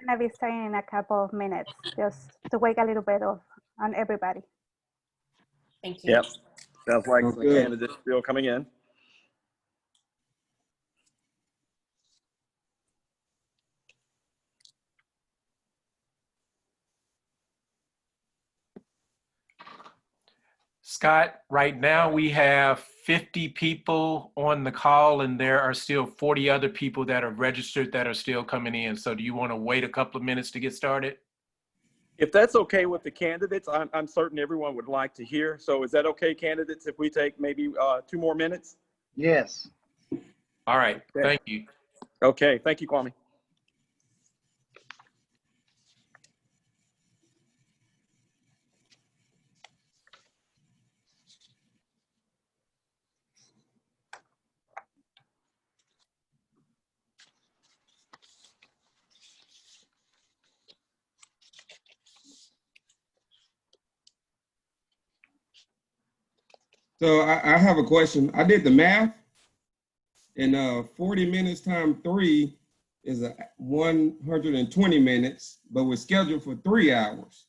gonna be starting in a couple of minutes, just to wait a little bit on everybody. Thank you. Yep. Sounds like Sounds the good. candidates still coming in. Scott, right now we have 50 people on the call and there are still 40 other people that are registered that are still coming in. So do you want to wait a couple of minutes to get started? If that's okay with the candidates, I'm certain everyone would like to hear. So is that okay, candidates, if we take maybe 2 more minutes? Yes. All right, Okay. thank you. Okay, thank you, Kwame. So I have a question. I did the math, and 40 minutes times 3 is 120 minutes, but we're scheduled for 3 hours.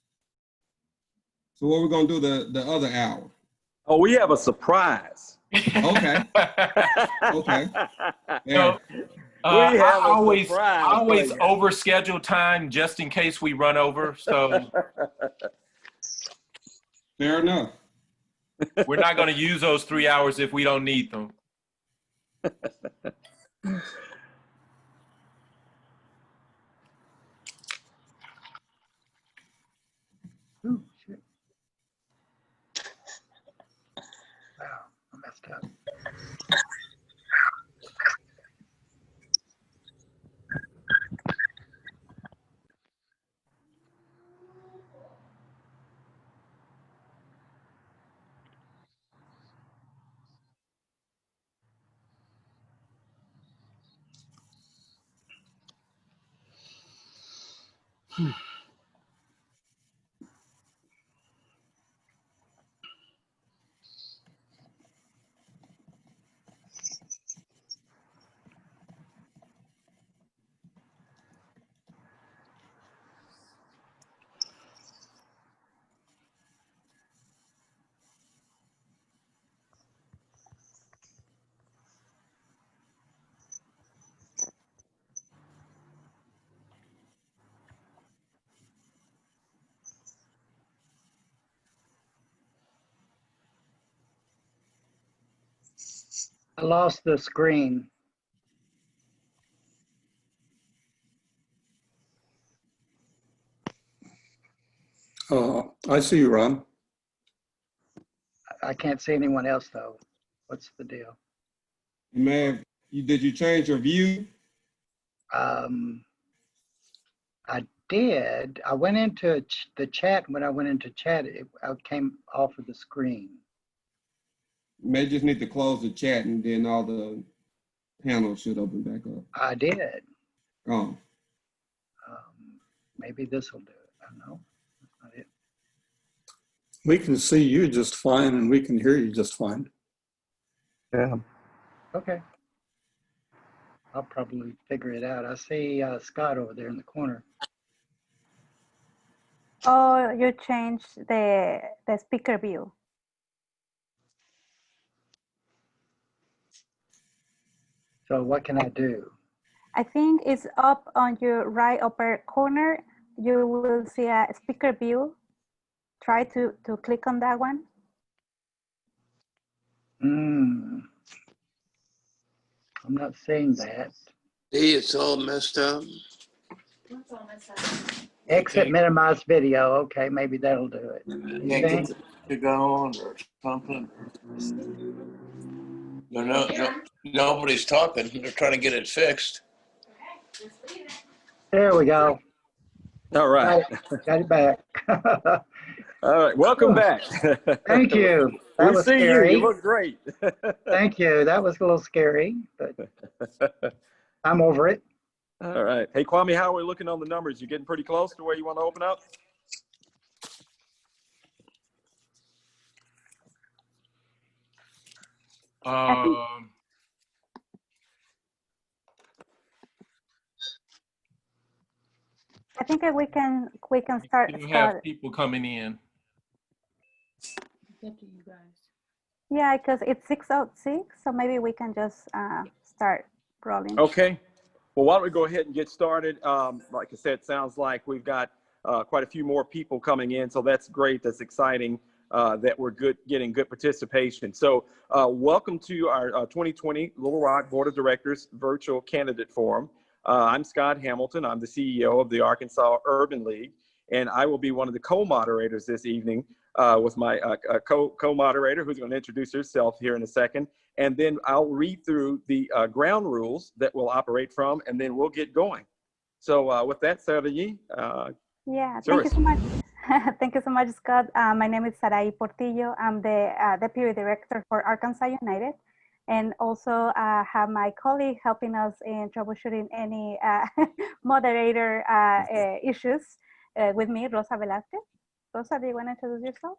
So what we're gonna do the other hour? Oh, we have a surprise. Okay. Okay. So, Yeah. We have I a always surprise for you. overschedule time just in case we run over. So Fair enough. we're not going to use those 3 hours if we don't need them. Ooh, shit. Wow, I messed up. I lost the screen. I see you, Ron. I can't see anyone else though. What's the deal? Man, did you change your view? I did. I went into the chat. When I went into chat, I came off of the screen. You may just need to close the chat and then all the panels should open back up. I did. Oh. Maybe this will do it. I don't know. That's not it. We can see you just fine and we can hear you just fine. Yeah. Okay. I'll probably figure it out. I see Scott over there in the corner. Oh, you changed the speaker view. So what can I do? I think it's up on your right upper corner. You will see a speaker view. Try to click on that one. I'm not seeing that. See, it's all messed up. What's all messed up? Exit minimize video. Okay, maybe that'll do it. Can't get to go on or something. Nobody's talking. They're trying to get it fixed. Okay, just leave it. There we go. All right. Got it back. All right. Welcome back. Thank you. That We was see scary. you. You look great. Thank you. That was a little scary, but I'm over it. All right. Hey, Kwame, how are we looking on the numbers? You getting pretty close to where you want to open up? think that we can start. We don't have people coming in. Good to you guys. Yeah, because it's 6:06, so maybe we can just start rolling. Okay. Well, why don't we go ahead and get started? Like I said, sounds like we've got quite a few more people coming in, so that's great. That's exciting that we're getting good participation. So welcome to our 2020 Little Rock Board of Directors Virtual Candidate Forum. I'm Scott Hamilton. I'm the CEO of the Arkansas Urban League, and I will be one of the co-moderators this evening with my co-moderator, who's going to introduce herself here in a second. And then I'll read through the ground rules that we'll operate from, and then we'll get going. So with that, Sarai, yeah, thank you so much. Thank you so much, Scott. My name is Sarai Portillo. I'm the Deputy Director for Arkansas United, and also have my colleague helping us in troubleshooting any moderator issues with me, Rosa Velasquez. Rosa, do you want to introduce yourself?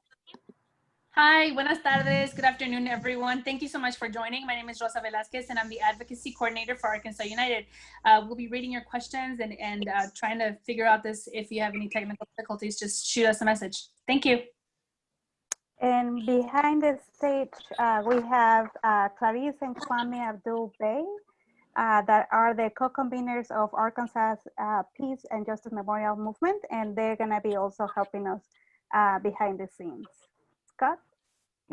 Hi, buenas tardes. Good afternoon, everyone. Thank you so much for joining. My name is Rosa Velasquez, and I'm the Advocacy Coordinator for Arkansas United. We'll be reading your questions and trying to figure out this. If you have any technical difficulties, just shoot us a message. Thank you. And behind the stage, we have Clarice and Kwame Abdul-Bey that are the co-conveners of Arkansas Peace and Justice Memorial Movement, and they're going to be also helping us behind the scenes. Scott?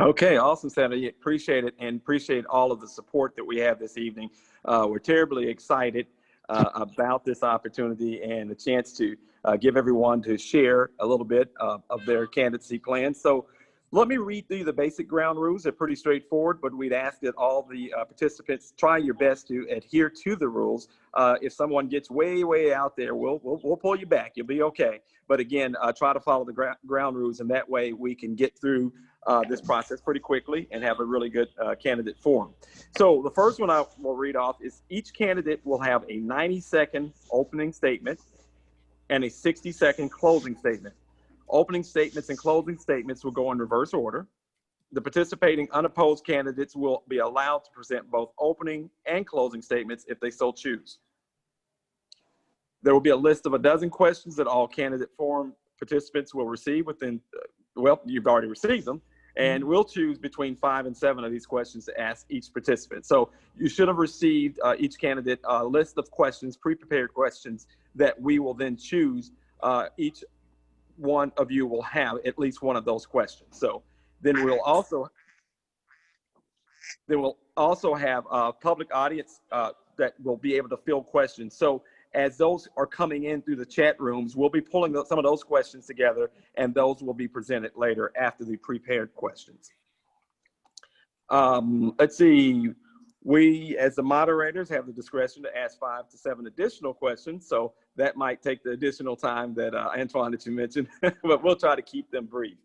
Okay, awesome, Sarai. Appreciate it, and appreciate all of the support that we have this evening. We're terribly excited about this opportunity and the chance to give everyone to share a little bit of their candidacy plans. So let me read through the basic ground rules. They're pretty straightforward, but we'd ask that all the participants try your best to adhere to the rules. If someone gets way out there, we'll pull you back. You'll be okay. But again, try to follow the ground rules, and that way we can get through this process pretty quickly and have a really good candidate forum. So the first one I will read off is each candidate will have a 90-second opening statement and a 60-second closing statement. Opening statements and closing statements will go in reverse order. The participating unopposed candidates will be allowed to present both opening and closing statements if they so choose. There will be a list of a dozen questions that all candidate forum participants will receive within, well, you've already received them, and we'll choose between 5 and 7 of these questions to ask each participant. So you should have received each candidate a list of questions, pre-prepared questions that we will then choose. Each one of you will have at least one of those questions. So then we'll also have a public audience that will be able to field questions. So as those are coming in through the chat rooms, we'll be pulling some of those questions together, and those will be presented later after the prepared questions. Let's see. We, as the moderators, have the discretion to ask 5 to 7 additional questions. So that might take the additional time that Antoine, that you mentioned, but we'll try to keep them brief.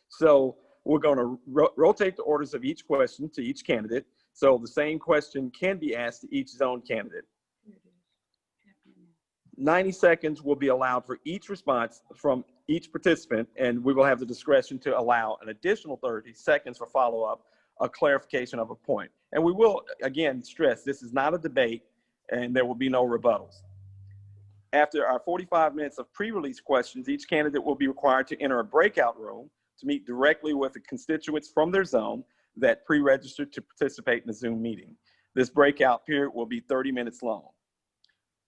So we're going to rotate the orders of each question to each candidate. So the same question can be asked to each zone candidate. 90 seconds will be allowed for each response from each participant, and we will have the discretion to allow an additional 30 seconds for follow-up, a clarification of a point. And we will, again, stress this is not a debate, and there will be no rebuttals. After our 45 minutes of pre-release questions, each candidate will be required to enter a breakout room to meet directly with the constituents from their zone that pre-registered to participate in the Zoom meeting. This breakout period will be 30 minutes long.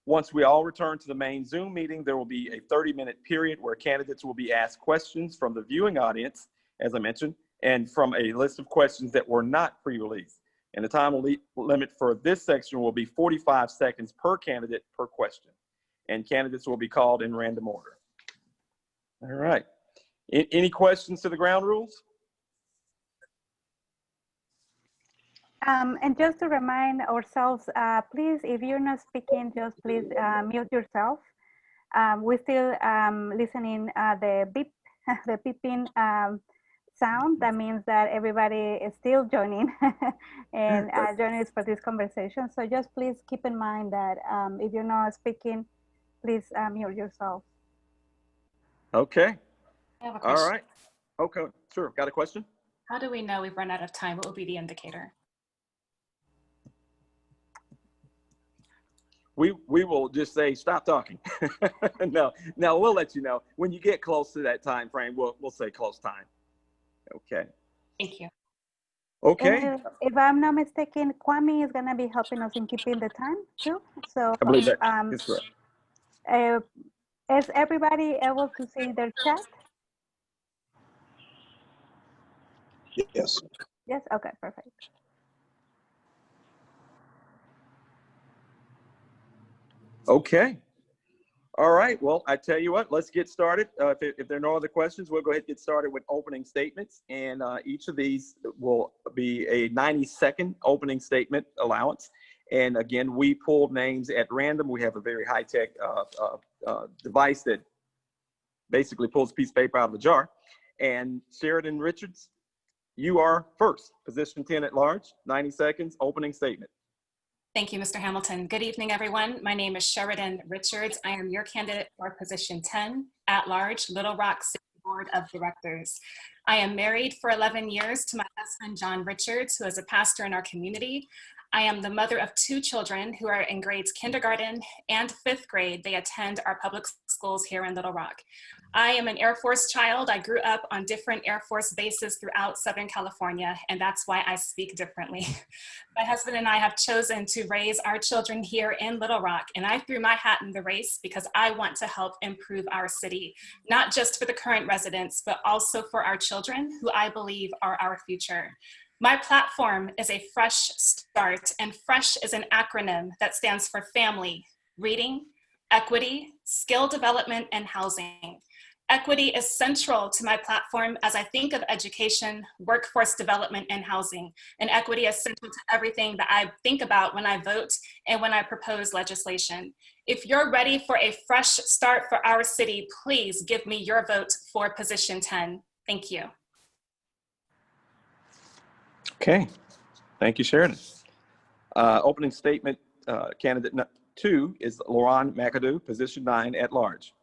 Once we all return to the main Zoom meeting, there will be a 30-minute period where candidates will be asked questions from the viewing audience, as I mentioned, and from a list of questions that were not pre-released. And the time limit for this section will be 45 seconds per candidate per question. And candidates will be called in random order. All right. Any questions to the ground rules? And just to remind ourselves, please, if you're not speaking, just please mute yourself. We're still listening the beep, the beeping sound. That means that everybody is still joining and joining us for this conversation. So just please keep in mind that if you're not speaking, please mute yourself. Okay. I have a question. All right. Okay, sure. Got a question? How do we know we've run out of time? What will be the indicator? we will just say, stop talking. No, we'll let you know. When you get close to that time frame, we'll say close time. Okay. Thank you. Okay. And if I'm not mistaken, Kwame is going to be helping us in keeping the time too. So I believe that is correct. Is everybody able to see their chat? Yes. Yes, okay, perfect. Okay. All right. Well, I tell you what, let's get started. If there are no other questions, we'll go ahead and get started with opening statements. And each of these will be a 90-second opening statement allowance. And again, we pulled names at random. We have a very high-tech device that basically pulls a piece of paper out of a jar. And Sheridan Richards, you are first. Position 10 at large, 90 seconds, opening statement. Thank you, Mr. Hamilton. Good evening, everyone. My name is Sheridan Richards. I am your candidate for position 10 at large, Little Rock City Board of Directors. I am married for 11 years to my husband, John Richards, who is a pastor in our community. I am the mother of 2 children who are in grades kindergarten and 5th grade. They attend our public schools here in Little Rock. I am an Air Force child. I grew up on different Air Force bases throughout Southern California, and that's why I speak differently. My husband and I have chosen to raise our children here in Little Rock, and I threw my hat in the race because I want to help improve our city, not just for the current residents, but also for our children, who I believe are our future. My platform is a fresh start, and FRESH is an acronym that stands for family, reading, equity, skill development, and housing. Equity is central to my platform as I think of education, workforce development, and housing. And equity is central to everything that I think about when I vote and when I propose legislation. If you're ready for a fresh start for our city, please give me your vote for position 10. Thank you. Okay. Thank you, Sheridan. Opening statement, candidate 2 is Laurent Mcadoo, position 9 at large.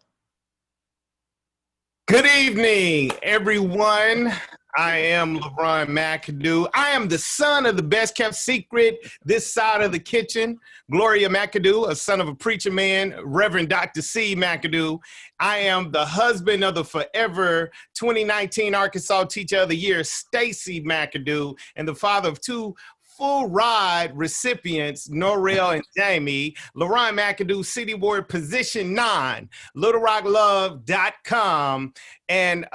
Good evening, everyone. I am Laurent Mcadoo. I am the son of the best kept secret this side of the kitchen, Gloria Mcadoo, a son of a preacher man, Reverend Dr. C. Mcadoo. I am the husband of the forever 2019 Arkansas Teacher of the Year, Stacy Mcadoo, and the father of 2 full ride recipients, Norrell and Jamie. Laurent Mcadoo, City Board, position 9, LittleRockLove.com. And,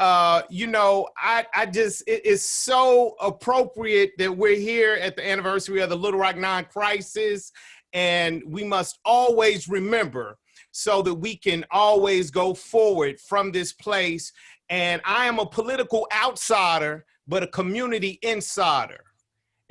you know, I just, it is so appropriate that we're here at the anniversary of the Little Rock 9 crisis. And we must always remember so that we can always go forward from this place. And I am a political outsider, but a community insider.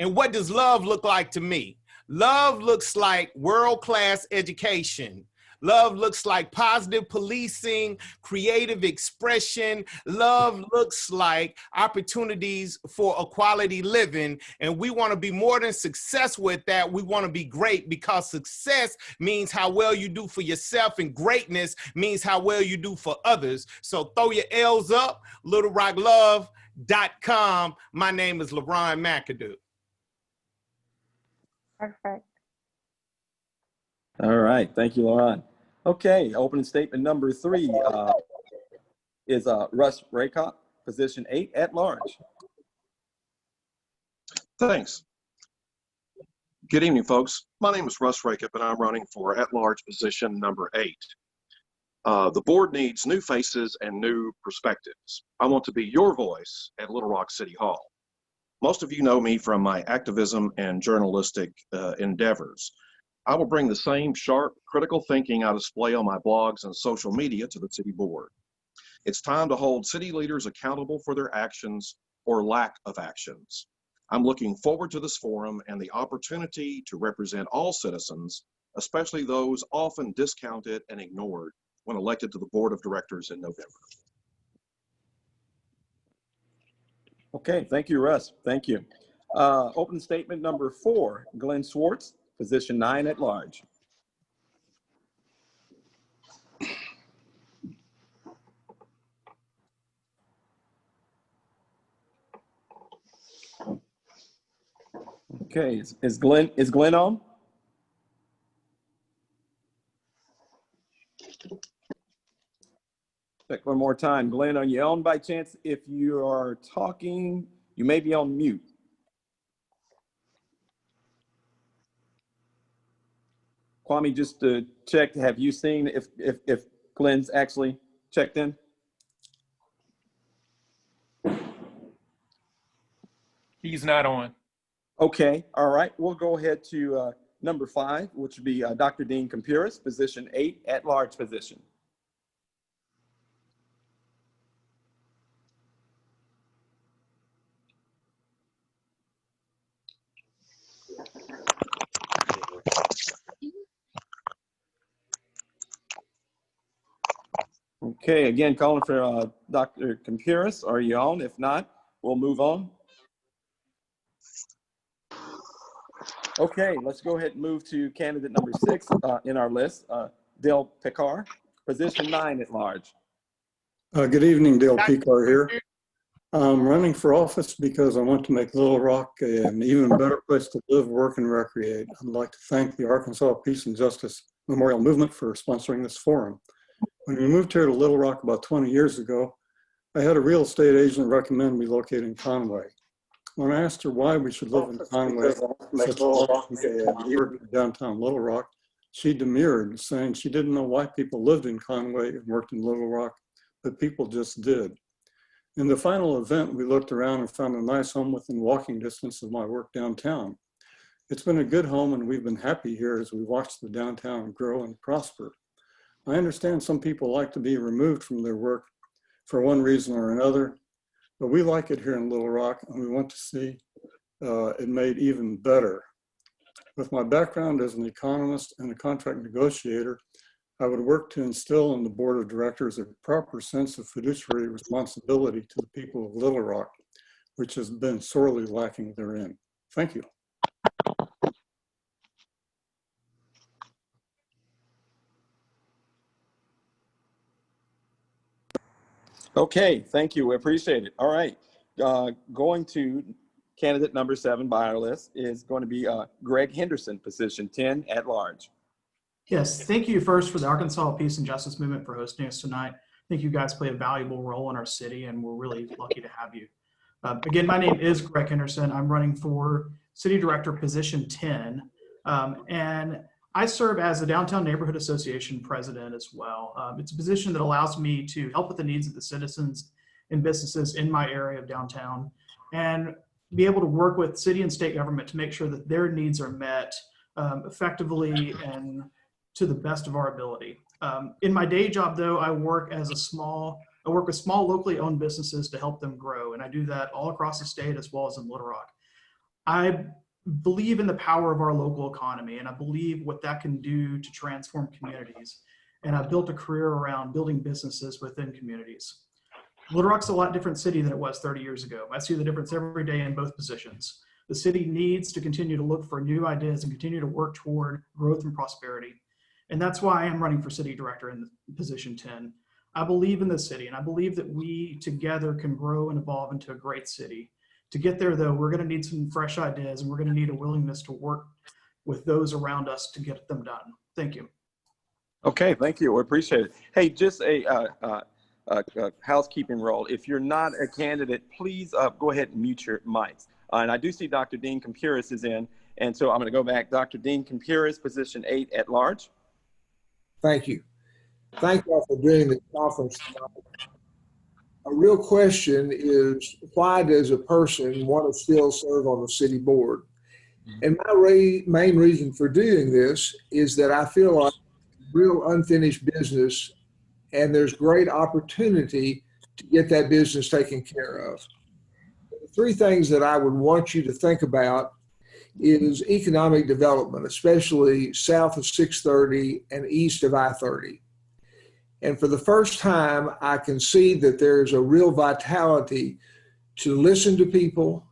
And what does love look like to me? Love looks like world-class education. Love looks like positive policing, creative expression. Love looks like opportunities for a quality living. And we want to be more than successful at that. We want to be great, because success means how well you do for yourself, and greatness means how well you do for others. So throw your L's up, LittleRockLove.com. My name is Laurent Mcadoo. Perfect. All right. Thank you, Laurent. Okay. Opening statement number 3 is Russ Breakout, position 8 at large. Thanks. Good evening, folks. My name is Russ Rakup, and I'm running for at-large position number 8. The board needs new faces and new perspectives. I want to be your voice at Little Rock City Hall. Most of you know me from my activism and journalistic endeavors. I will bring the same sharp, critical thinking I display on my blogs and social media to the city board. It's time to hold city leaders accountable for their actions or lack of actions. I'm looking forward to this forum and the opportunity to represent all citizens, especially those often discounted and ignored when elected to the board of directors in November. Okay, thank you, Russ. Thank you. Open statement number 4, Glenn Swartz, position 9 at large. Okay, is Glenn on? Check one more time. Glenn, are you on by chance? If you are talking, you may be on mute. Kwame, just to check, have you seen if Glenn's actually checked in? He's not on. Okay, all right. We'll go ahead to number 5, which would be Dr. Dean Compuris, position 8, at-large position. Okay, again, calling for Dr. Compuris. Are you on? If not, we'll move on. Okay, let's go ahead and move to candidate number 6 in our list, Dale Picard, position 9 at large. Good evening, Dale Picard here. I'm running for office because I want to make Little Rock an even better place to live, work, and recreate. I'd like to thank the Arkansas Peace and Justice Memorial Movement for sponsoring this forum. When we moved here to Little Rock about 20 years ago, I had a real estate agent recommend we locate in Conway. When I asked her why we should live in Conway, such a downtown Little Rock, she demurred, saying she didn't know why people lived in Conway and worked in Little Rock, but people just did. In the final event, we looked around and found a nice home within walking distance of my work downtown. It's been a good home and we've been happy here as we watched the downtown grow and prosper. I understand some people like to be removed from their work for one reason or another, but we like it here in Little Rock and we want to see it made even better. With my background as an economist and a contract negotiator, I would work to instill in the board of directors a proper sense of fiduciary responsibility to the people of Little Rock, which has been sorely lacking therein. Thank you. Okay, thank you. We appreciate it. All right, going to candidate number 7 by our list is going to be Greg Henderson, position 10 at large. Yes, thank you first for the Arkansas Peace and Justice Movement for hosting us tonight. I think you guys play a valuable role in our city and we're really lucky to have you. Again, my name is Greg Henderson. I'm running for City Director, position 10. And I serve as the Downtown Neighborhood Association president as well. It's a position that allows me to help with the needs of the citizens and businesses in my area of downtown and be able to work with city and state government to make sure that their needs are met effectively and to the best of our ability. In my day job though, I work with small locally owned businesses to help them grow. And I do that all across the state as well as in Little Rock. I believe in the power of our local economy and I believe what that can do to transform communities. And I've built a career around building businesses within communities. Little Rock's a lot different city than it was 30 years ago. I see the difference every day in both positions. The city needs to continue to look for new ideas and continue to work toward growth and prosperity. And that's why I am running for city director in position 10. I believe in the city and I believe that we together can grow and evolve into a great city. To get there though, we're gonna need some fresh ideas and we're gonna need a willingness to work with those around us to get them done. Thank you. Okay, thank you, we appreciate it. Hey, just a housekeeping role. If you're not a candidate, please go ahead and mute your mics. And I do see Dr. Dean Compuris is in, and so I'm gonna go back. Dr. Dean Compuris, position 8 at large. Thank you. Thank you all for doing this conference tonight. A real question is, why does a person want to still serve on the city board? And my main reason for doing this is that I feel like real unfinished business and there's great opportunity to get that business taken care of. The 3 things that I would want you to think about is economic development, especially south of 630 and east of I-30. And for the first time, I can see that there's a real vitality to listen to people,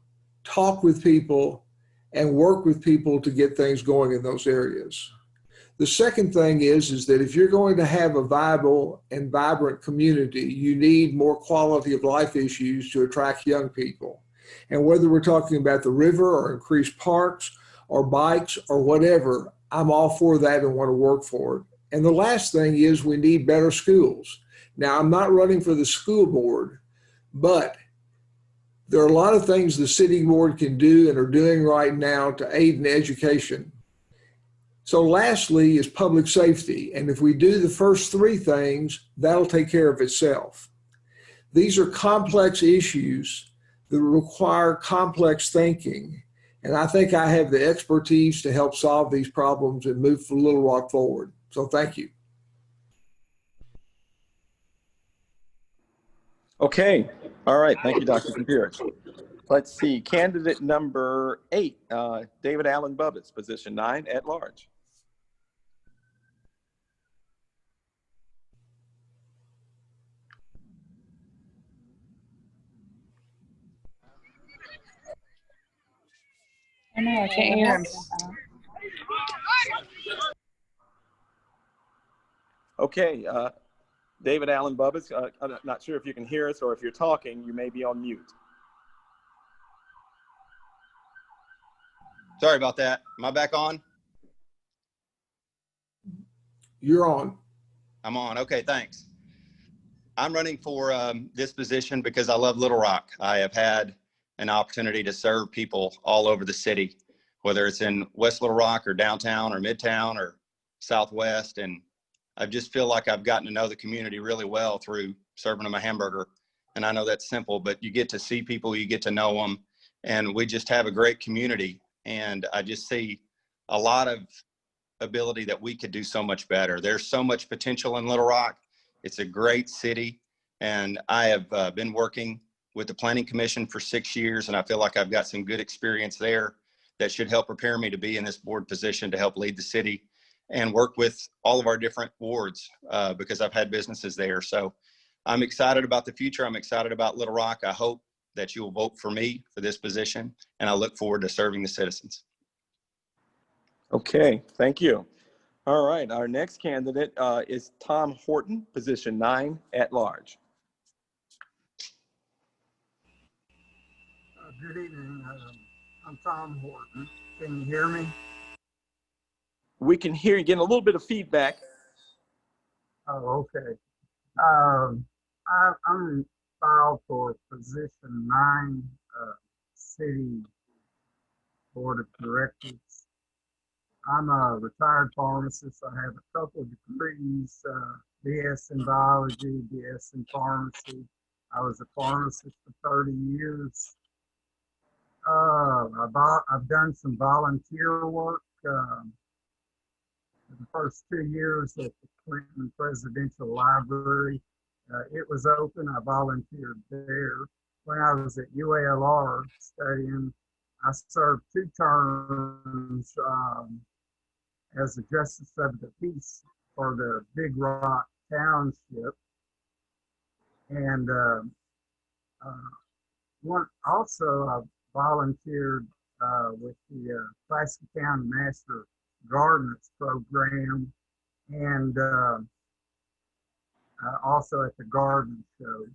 talk with people, and work with people to get things going in those areas. The second thing is that if you're going to have a viable and vibrant community, you need more quality of life issues to attract young people. And whether we're talking about the river or increased parks or bikes or whatever, I'm all for that and want to work for it. And the last thing is we need better schools. Now, I'm not running for the school board, but there are a lot of things the city board can do and are doing right now to aid in education. So lastly is public safety. And if we do the first three things, that'll take care of itself. These are complex issues that require complex thinking. And I think I have the expertise to help solve these problems and move Little Rock forward. So thank you. Okay. All right. Thank you, Dr. Picard. Let's see. Candidate number 8, David Allen Bubbitts, position 9 at large. I know, I can't hear him. Okay. David Allen Bubbitts, I'm not sure if you can hear us or if you're talking, you may be on mute. Sorry about that. Am I back on? You're on. I'm on. Okay, thanks. I'm running for this position because I love Little Rock. I have had an opportunity to serve people all over the city, whether it's in West Little Rock or downtown or Midtown or Southwest. And I just feel like I've gotten to know the community really well through serving them a hamburger. And I know that's simple, but you get to see people, you get to know them, and we just have a great community. And I just see a lot of ability that we could do so much better. There's so much potential in Little Rock. It's a great city. And I have been working with the Planning Commission for 6 years, and I feel like I've got some good experience there that should help prepare me to be in this board position to help lead the city and work with all of our different wards because I've had businesses there. So I'm excited about the future. I'm excited about Little Rock. I hope that you will vote for me for this position, and I look forward to serving the citizens. Okay, thank you. All right, our next candidate is Tom Horton, position 9 at large. Good evening. I'm Tom Horton. Can you hear me? We can hear you, getting a little bit of feedback. Oh, okay. I'm filed for position 9, City Board of Directors. I'm a retired pharmacist. I have a couple of degrees, BS in biology, BS in pharmacy. I was a pharmacist for 30 years. I've done some volunteer work. The first 2 years at the Clinton Presidential Library. It was open. I volunteered there. When I was at UALR studying, I served 2 terms as a Justice of the Peace for the Big Rock Township. And I volunteered with the Classic County Master Gardeners Program, and also at the Garden Show.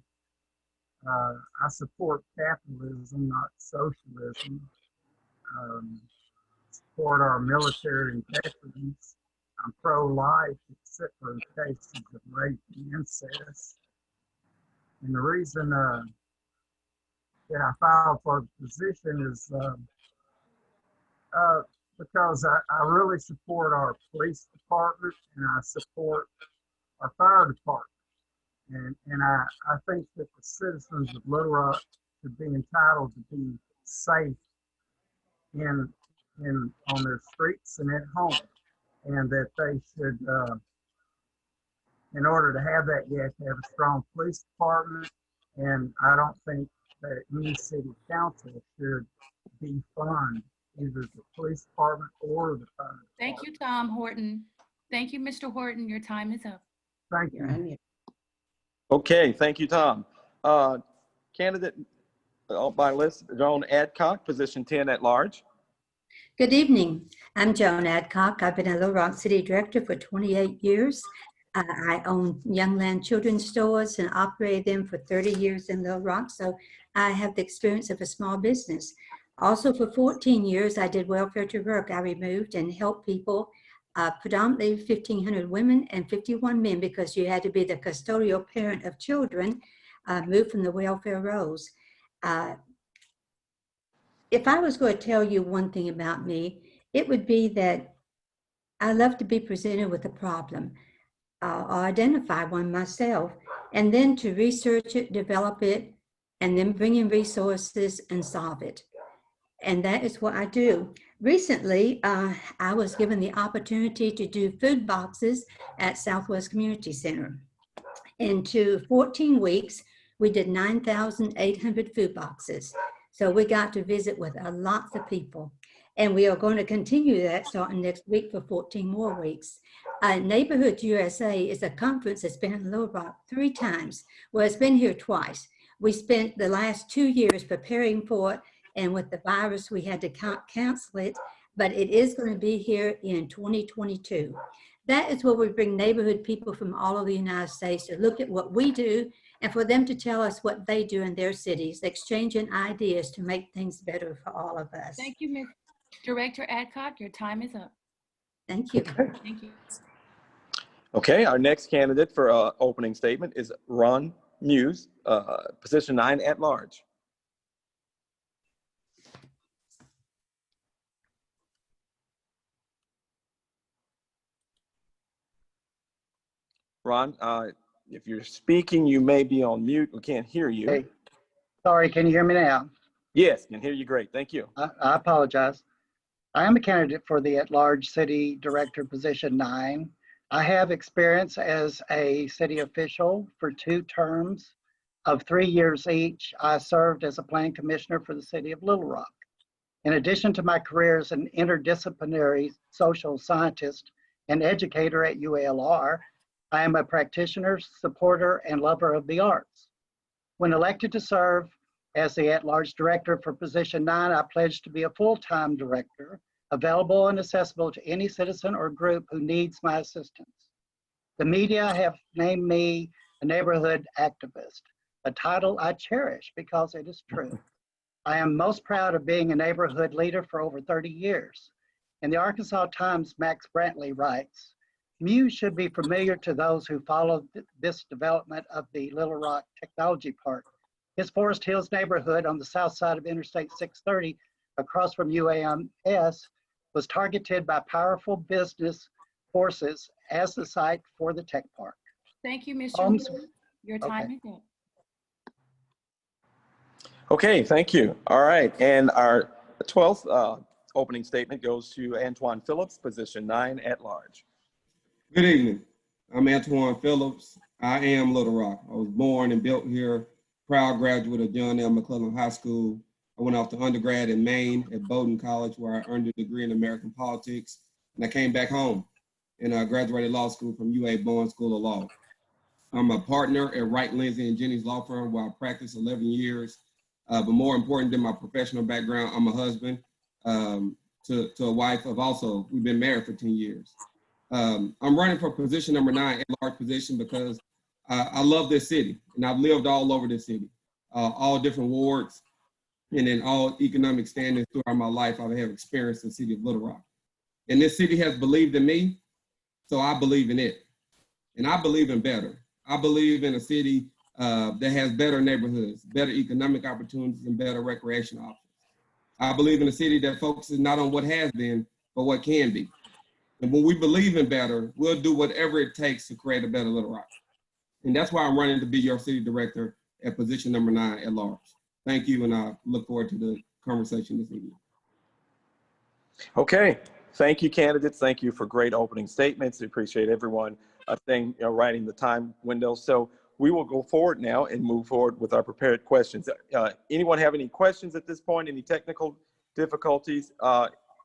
I support capitalism, not socialism. Support our military and veterans. I'm pro-life, except for cases of rape and incest. And the reason that I filed for the position is because I really support our police department, and I support our fire department. And I think that the citizens of Little Rock should be entitled to be safe on their streets and at home. And that they should, in order to have that, you have to have a strong police department. And I don't think that any city council should defund either the police department or the fire department. Thank you, Tom Horton. Thank you, Mr. Horton. Your time is up. Thank you. Okay, thank you, Tom. Candidate by list, Joan Adcock, position 10 at large. Good evening. I'm Joan Adcock. I've been a Little Rock City Director for 28 years. I own Youngland Children's Stores and operated them for 30 years in Little Rock, so I have the experience of a small business. Also, for 14 years, I did welfare to work. I removed and helped people predominantly 1,500 women and 51 men, because you had to be the custodial parent of children, moved from the welfare rolls. If I was going to tell you one thing about me, it would be that I love to be presented with a problem, or identify one myself, and then to research it, develop it, and then bring in resources and solve it. And that is what I do. Recently, I was given the opportunity to do food boxes at Southwest Community Center. Into 14 weeks, we did 9,800 food boxes. So we got to visit with lots of people. And we are going to continue that starting next week for 14 more weeks. Neighborhood USA is a conference that's been in Little Rock 3 times. Well, it's been here twice. We spent the last 2 years preparing for it, and with the virus, we had to cancel it, but it is going to be here in 2022. That is where we bring neighborhood people from all over the United States to look at what we do, and for them to tell us what they do in their cities, exchanging ideas to make things better for all of us. Thank you, Ms. Director Adcock. Your time is up. Thank you. Thank you. Okay, our next candidate for opening statement is Ron Muse, position 9 at large. Ron, if you're speaking, you may be on mute. We can't hear you. Hey, sorry, can you hear me now? Yes, can hear you great. Thank you. I apologize. I am a candidate for the at-large city director position 9. I have experience as a city official for 2 terms of 3 years each. I served as a planning commissioner for the city of Little Rock. In addition to my career as an interdisciplinary social scientist and educator at UALR, I am a practitioner, supporter, and lover of the arts. When elected to serve as the at-large director for position 9, I pledged to be a full-time director, available and accessible to any citizen or group who needs my assistance. The media have named me a neighborhood activist, a title I cherish because it is true. I am most proud of being a neighborhood leader for over 30 years. In the Arkansas Times, Max Brantley writes, Muse should be familiar to those who follow this development of the Little Rock Technology Park. His Forest Hills neighborhood on the south side of Interstate 630 across from UAMS was targeted by powerful business forces as the site for the tech park. Thank you, Mr. Muse. Your time is up. Okay, thank you. All right, and our 12th opening statement goes to Antoine Phillips, position 9 at large. Good evening. I'm Antoine Phillips. I am Little Rock. I was born and built here, proud graduate of John L. McClellan High School. I went off to undergrad in Maine at Bowdoin College, where I earned a degree in American politics. And I came back home and I graduated law school from UA Bowen School of Law. I'm a partner at Wright, Lindsay & Jennings Law Firm, where I practiced 11 years. But more important than my professional background, I'm a husband to a wife of also, we've been married for 10 years. I'm running for position number 9, at large position, because I love this city and I've lived all over this city, all different wards, and in all economic standings throughout my life. I have experienced the city of Little Rock. And this city has believed in me, so I believe in it. And I believe in better. I believe in a city that has better neighborhoods, better economic opportunities, and better recreation options. I believe in a city that focuses not on what has been, but what can be. And when we believe in better, we'll do whatever it takes to create a better Little Rock. And that's why I'm running to be your city director at position number 9 at large. Thank you, and I look forward to the conversation this evening. Okay, thank you, candidates. Thank you for great opening statements. We appreciate everyone writing the time window. So we will go forward now and move forward with our prepared questions. Anyone have any questions at this point? Any technical difficulties?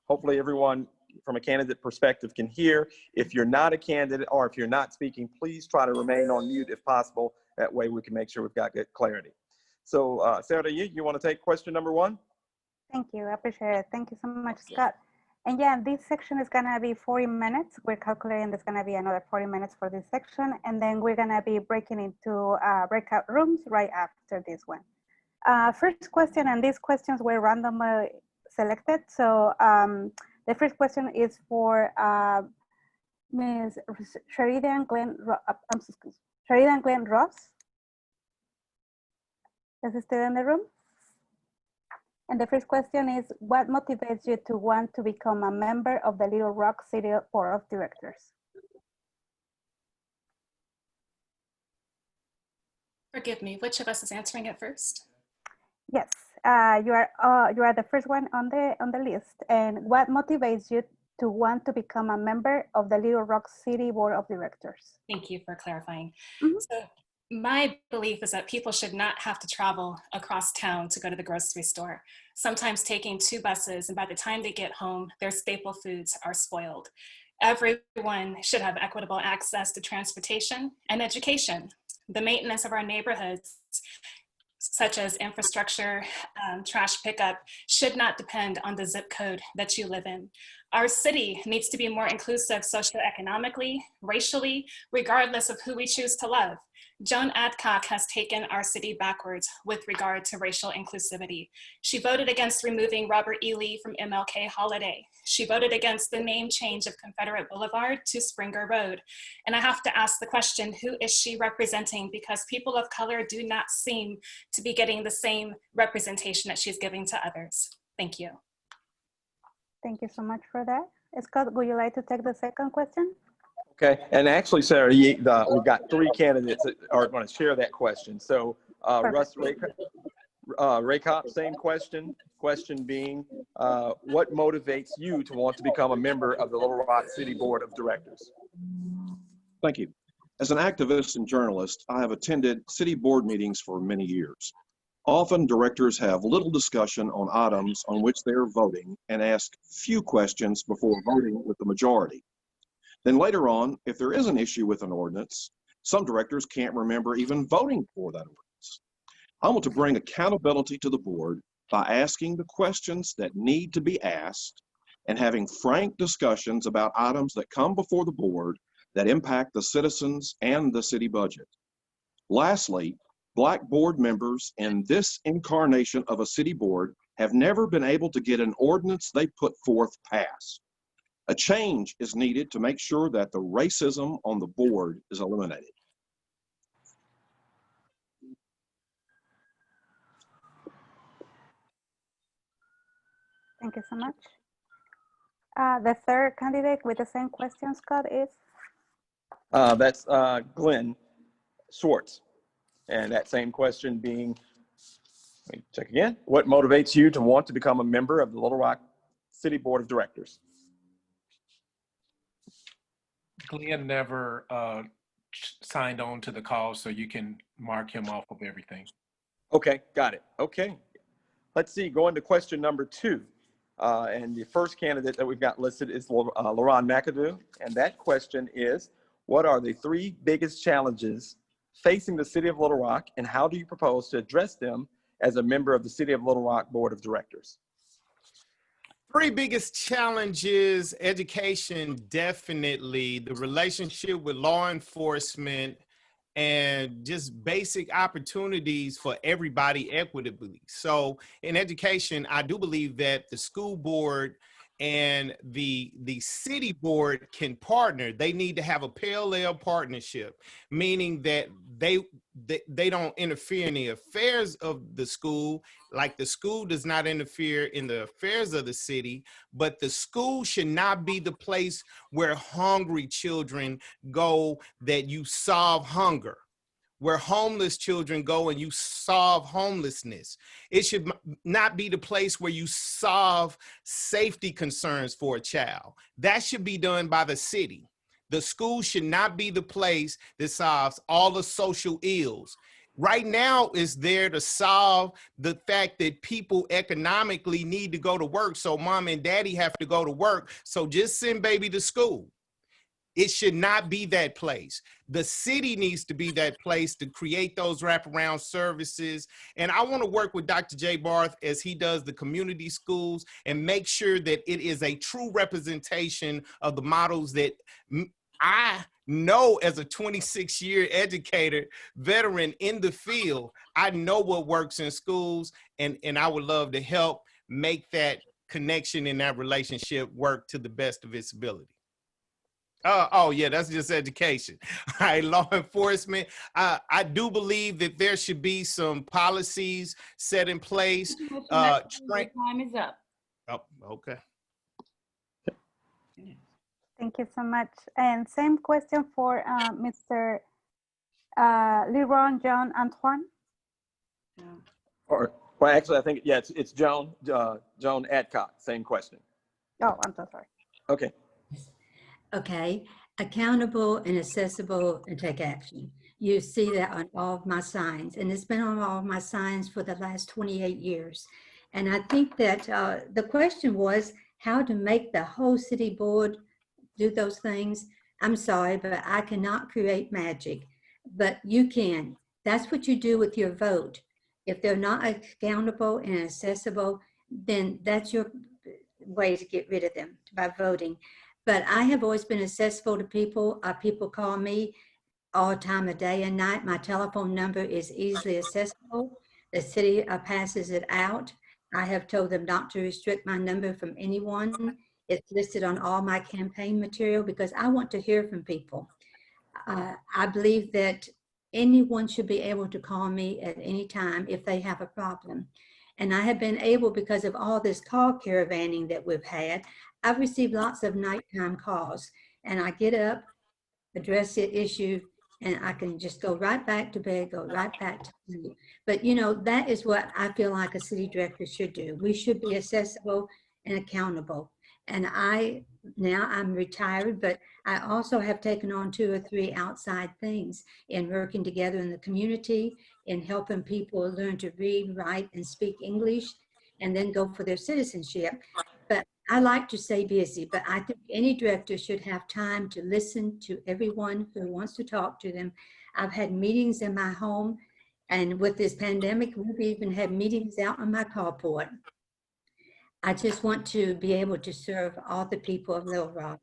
Hopefully everyone from a candidate perspective can hear. If you're not a candidate or if you're not speaking, please try to remain on mute if possible. That way we can make sure we've got good clarity. So Sarah, you want to take question number 1? Thank you, I appreciate it. Thank you so much, Scott. And yeah, this section is gonna be 40 minutes. We're calculating there's gonna be another 40 minutes for this section. And then we're gonna be breaking into breakout rooms right after this one. First question, and these questions were randomly selected. So the first question is for Ms. Sheridan Sheridan Glenn Ross. Is still in the room? And the first question is, what motivates you to want to become a member of the Little Rock City Board of Directors? Forgive me, which of us is answering it first? Yes, you are the first one on the list. And what motivates you to want to become a member of the Little Rock City Board of Directors? Thank you for clarifying. Mm-hmm. So my belief is that people should not have to travel across town to go to the grocery store, sometimes taking 2 buses, and by the time they get home, their staple foods are spoiled. Everyone should have equitable access to transportation and education. The maintenance of our neighborhoods, such as infrastructure, trash pickup, should not depend on the zip code that you live in. Our city needs to be more inclusive socioeconomically, racially, regardless of who we choose to love. Joan Adcock has taken our city backwards with regard to racial inclusivity. She voted against removing Robert E. Lee from MLK Holiday. She voted against the name change of Confederate Boulevard to Springer Road. And I have to ask the question, who is she representing? Because people of color do not seem to be getting the same representation that she's giving to others. Thank you. Thank you so much for that. Scott, would you like to take the second question? Okay, and actually, Sarah, we've got 3 candidates that are going to share that question. So Russ Raycott, same question. Question being, what motivates you to want to become a member of the Little Rock City Board of Directors? Thank you. As an activist and journalist, I have attended city board meetings for many years. Often directors have little discussion on items on which they are voting and ask few questions before voting with the majority. Then later on, if there is an issue with an ordinance, some directors can't remember even voting for that ordinance. I want to bring accountability to the board by asking the questions that need to be asked and having frank discussions about items that come before the board that impact the citizens and the city budget. Lastly, Black board members in this incarnation of a city board have never been able to get an ordinance they put forth passed. A change is needed to make sure that the racism on the board is eliminated. Thank you so much. The third candidate with the same question, Scott, is? That's Glenn Schwartz. And that same question being, let me check again. What motivates you to want to become a member of the Little Rock City Board of Directors? Glenn never signed on to the call, so you can mark him off of everything. Okay, got it. Okay. Let's see, going to question number 2. And the first candidate that we've got listed is Laurent Mcadoo. And that question is, what are the 3 biggest challenges facing the City of Little Rock, and how do you propose to address them as a member of the City of Little Rock Board of Directors? 3 biggest challenges: education, definitely, the relationship with law enforcement, and just basic opportunities for everybody equitably. So in education, I do believe that the school board and the city board can partner. They need to have a parallel partnership, meaning that they don't interfere in the affairs of the school, like the school does not interfere in the affairs of the city, but the school should not be the place where hungry children go that you solve hunger, where homeless children go and you solve homelessness. It should not be the place where you solve safety concerns for a child. That should be done by the city. The school should not be the place that solves all the social ills. Right now is there to solve the fact that people economically need to go to work, so mom and daddy have to go to work, so just send baby to school. It should not be that place. The city needs to be that place to create those wraparound services. And I want to work with Dr. J. Barth as he does the community schools and make sure that it is a true representation of the models that I know as a 26-year educator, veteran in the field. I know what works in schools, and I would love to help make that connection and that relationship work to the best of its ability. Oh yeah, that's just education. All right, law enforcement. I do believe that there should be some policies set in place. Your time is up. Oh, okay. Thank you so much. And same question for Mr. Laurent John Antoine. Or, well, actually, I think, yeah, it's Joan Adcock. Same question. Oh, I'm so sorry. Okay. Okay, accountable and accessible and take action. You see that on all of my signs, and it's been on all of my signs for the last 28 years. And I think that the question was how to make the whole city board do those things. I'm sorry, but I cannot create magic, but you can. That's what you do with your vote. If they're not accountable and accessible, then that's your way to get rid of them, by voting. But I have always been accessible to people. People call me all time of day and night. My telephone number is easily accessible. The city passes it out. I have told them not to restrict my number from anyone. It's listed on all my campaign material because I want to hear from people. I believe that anyone should be able to call me at any time if they have a problem. And I have been able, because of all this call caravanning that we've had, I've received lots of nighttime calls, and I get up, address the issue, and I can just go right back to bed, go right back to sleep. But you know, that is what I feel like a city director should do. We should be accessible and accountable. And now I'm retired, but I also have taken on 2 or 3 outside things in working together in the community, in helping people learn to read, write, and speak English, and then go for their citizenship. But I like to stay busy, but I think any director should have time to listen to everyone who wants to talk to them. I've had meetings in my home, and with this pandemic, we've even had meetings out on my carport. I just want to be able to serve all the people of Little Rock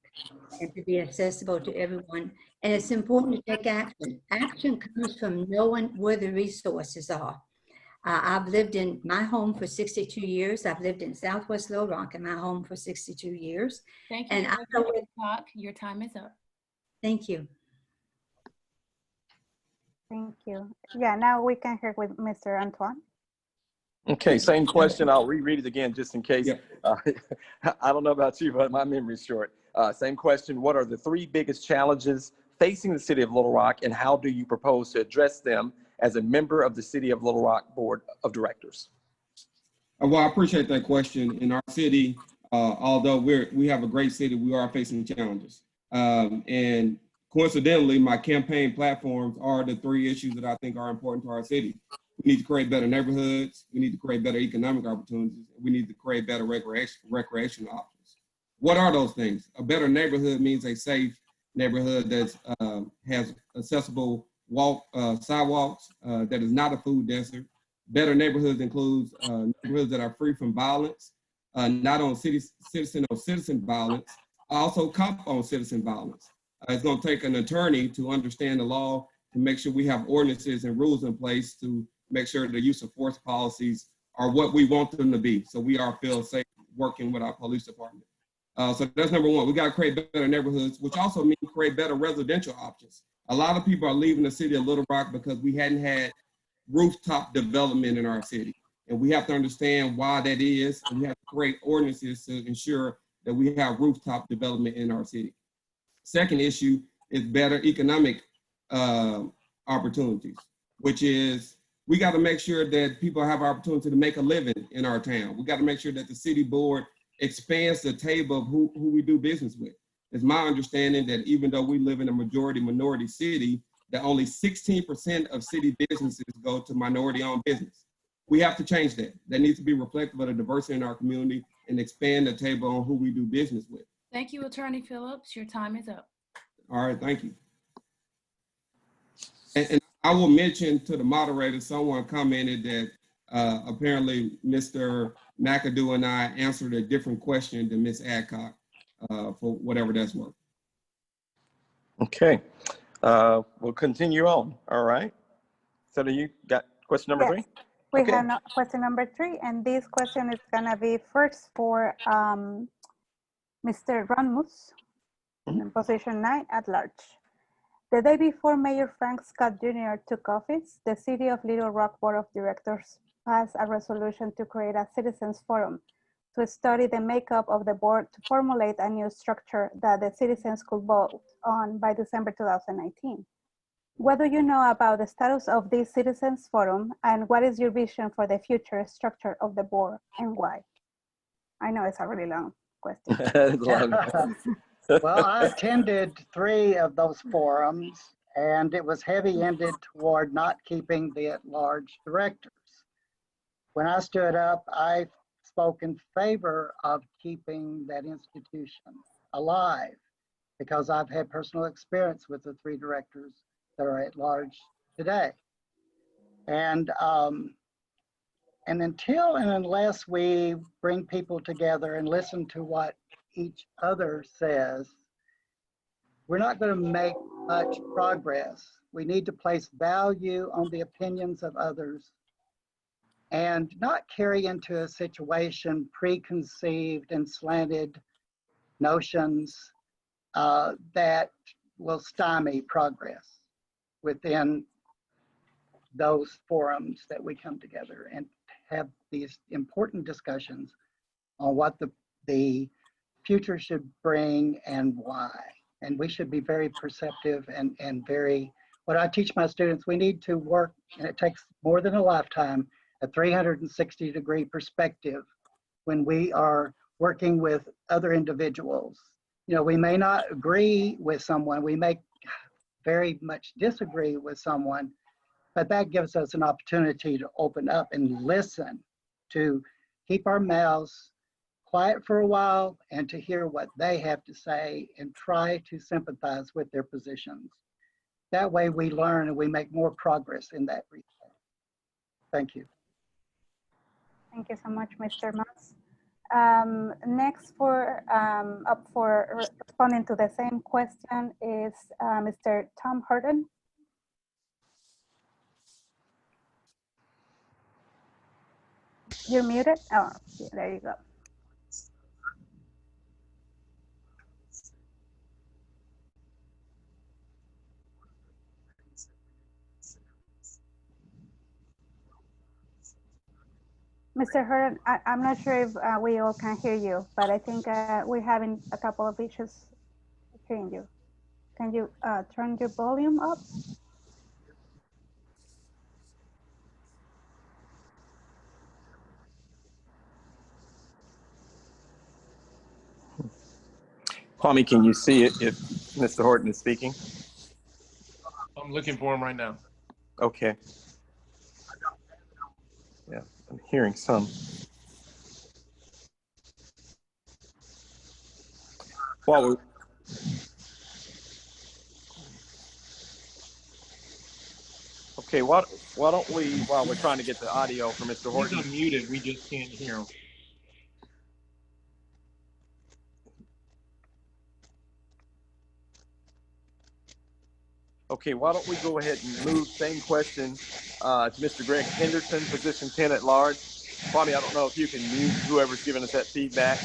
and to be accessible to everyone. And it's important to take action. Action comes from knowing where the resources are. I've lived in my home for 62 years. I've lived in Southwest Little Rock in my home for 62 years. Thank you. And I know where, your time is up. thank you. Thank you. Yeah, now we can hear with Mr. Antoine. Okay, same question. I'll reread it again just in case. Yep. I don't know about you, but my memory's short. Same question. What are the 3 biggest challenges facing the city of Little Rock, and how do you propose to address them as a member of the City of Little Rock Board of Directors? Well, I appreciate that question. In our city, although we have a great city, we are facing challenges. And coincidentally, my campaign platforms are the 3 issues that I think are important to our city. We need to create better neighborhoods. We need to create better economic opportunities. We need to create better recreational options. What are those things? A better neighborhood means a safe neighborhood that has accessible sidewalks, that is not a food desert. Better neighborhoods includes neighborhoods that are free from violence, not on citizen violence, also cop on citizen violence. It's going to take an attorney to understand the law, to make sure we have ordinances and rules in place to make sure the use of force policies are what we want them to be. So we feel safe working with our police department. So that's number 1. We got to create better neighborhoods, which also means create better residential options. A lot of people are leaving the city of Little Rock because we hadn't had rooftop development in our city. And we have to understand why that is. And we have to create ordinances to ensure that we have rooftop development in our city. Second issue is better economic opportunities, which is we got to make sure that people have opportunity to make a living in our town. We got to make sure that the city board expands the table of who we do business with. It's my understanding that even though we live in a majority minority city, that only 16% of city businesses go to minority-owned business. We have to change that. That needs to be reflective of the diversity in our community and expand the table on who we do business with. Thank you, Attorney Phillips. Your time is up. All right, thank you. And I will mention to the moderator, someone commented that apparently Mr. Mcadoo and I answered a different question than Ms. Adcock, for whatever that's worth. Okay, we'll continue on. All right. So do you got question number 3? We Okay. have question number 3, and this question is gonna be first for Mr. Ron Muse. Position 9, at large. The day before Mayor Frank Scott Jr. took office, the City of Little Rock Board of Directors passed a resolution to create a citizens forum to study the makeup of the board to formulate a new structure that the citizens could vote on by December 2019. What do you know about the status of this citizens forum, and what is your vision for the future structure of the board and why? I know it's a really long question. Well, I attended 3 of those forums, and it was heavy-handed toward not keeping the at-large directors. When I stood up, I spoke in favor of keeping that institution alive because I've had personal experience with the 3 directors that are at large today. And until and unless we bring people together and listen to what each other says, we're not going to make much progress. We need to place value on the opinions of others and not carry into a situation preconceived and slanted notions that will stymie progress within those forums that we come together and have these important discussions on what the future should bring and why. And we should be very perceptive and very, what I teach my students, we need to work, and it takes more than a lifetime, a 360-degree perspective when we are working with other individuals. You know, we may not agree with someone, we may very much disagree with someone, but that gives us an opportunity to open up and listen, to keep our mouths quiet for a while and to hear what they have to say and try to sympathize with their positions. That way we learn and we make more progress in that respect. Thank you. Thank you so much, Mr. Mas. Next up for responding to the same question is Mr. Tom Horton. You're muted. Oh, yeah, there you go. Mr. Horton, I'm not sure if we all can hear you, but I think we're having a couple of issues hearing you. Can you turn your volume up? Kwame, can you see it if Mr. Horton is speaking? I'm looking for him right now. Okay. Yeah, I'm hearing some. While don't we, while we're trying to get the audio for Mr. Horton. He's unmuted, we just can't hear him. Okay, why don't we go ahead and move same question to Mr. Greg Henderson, position 10 at large. Kwame, I don't know if you can mute whoever's giving us that feedback.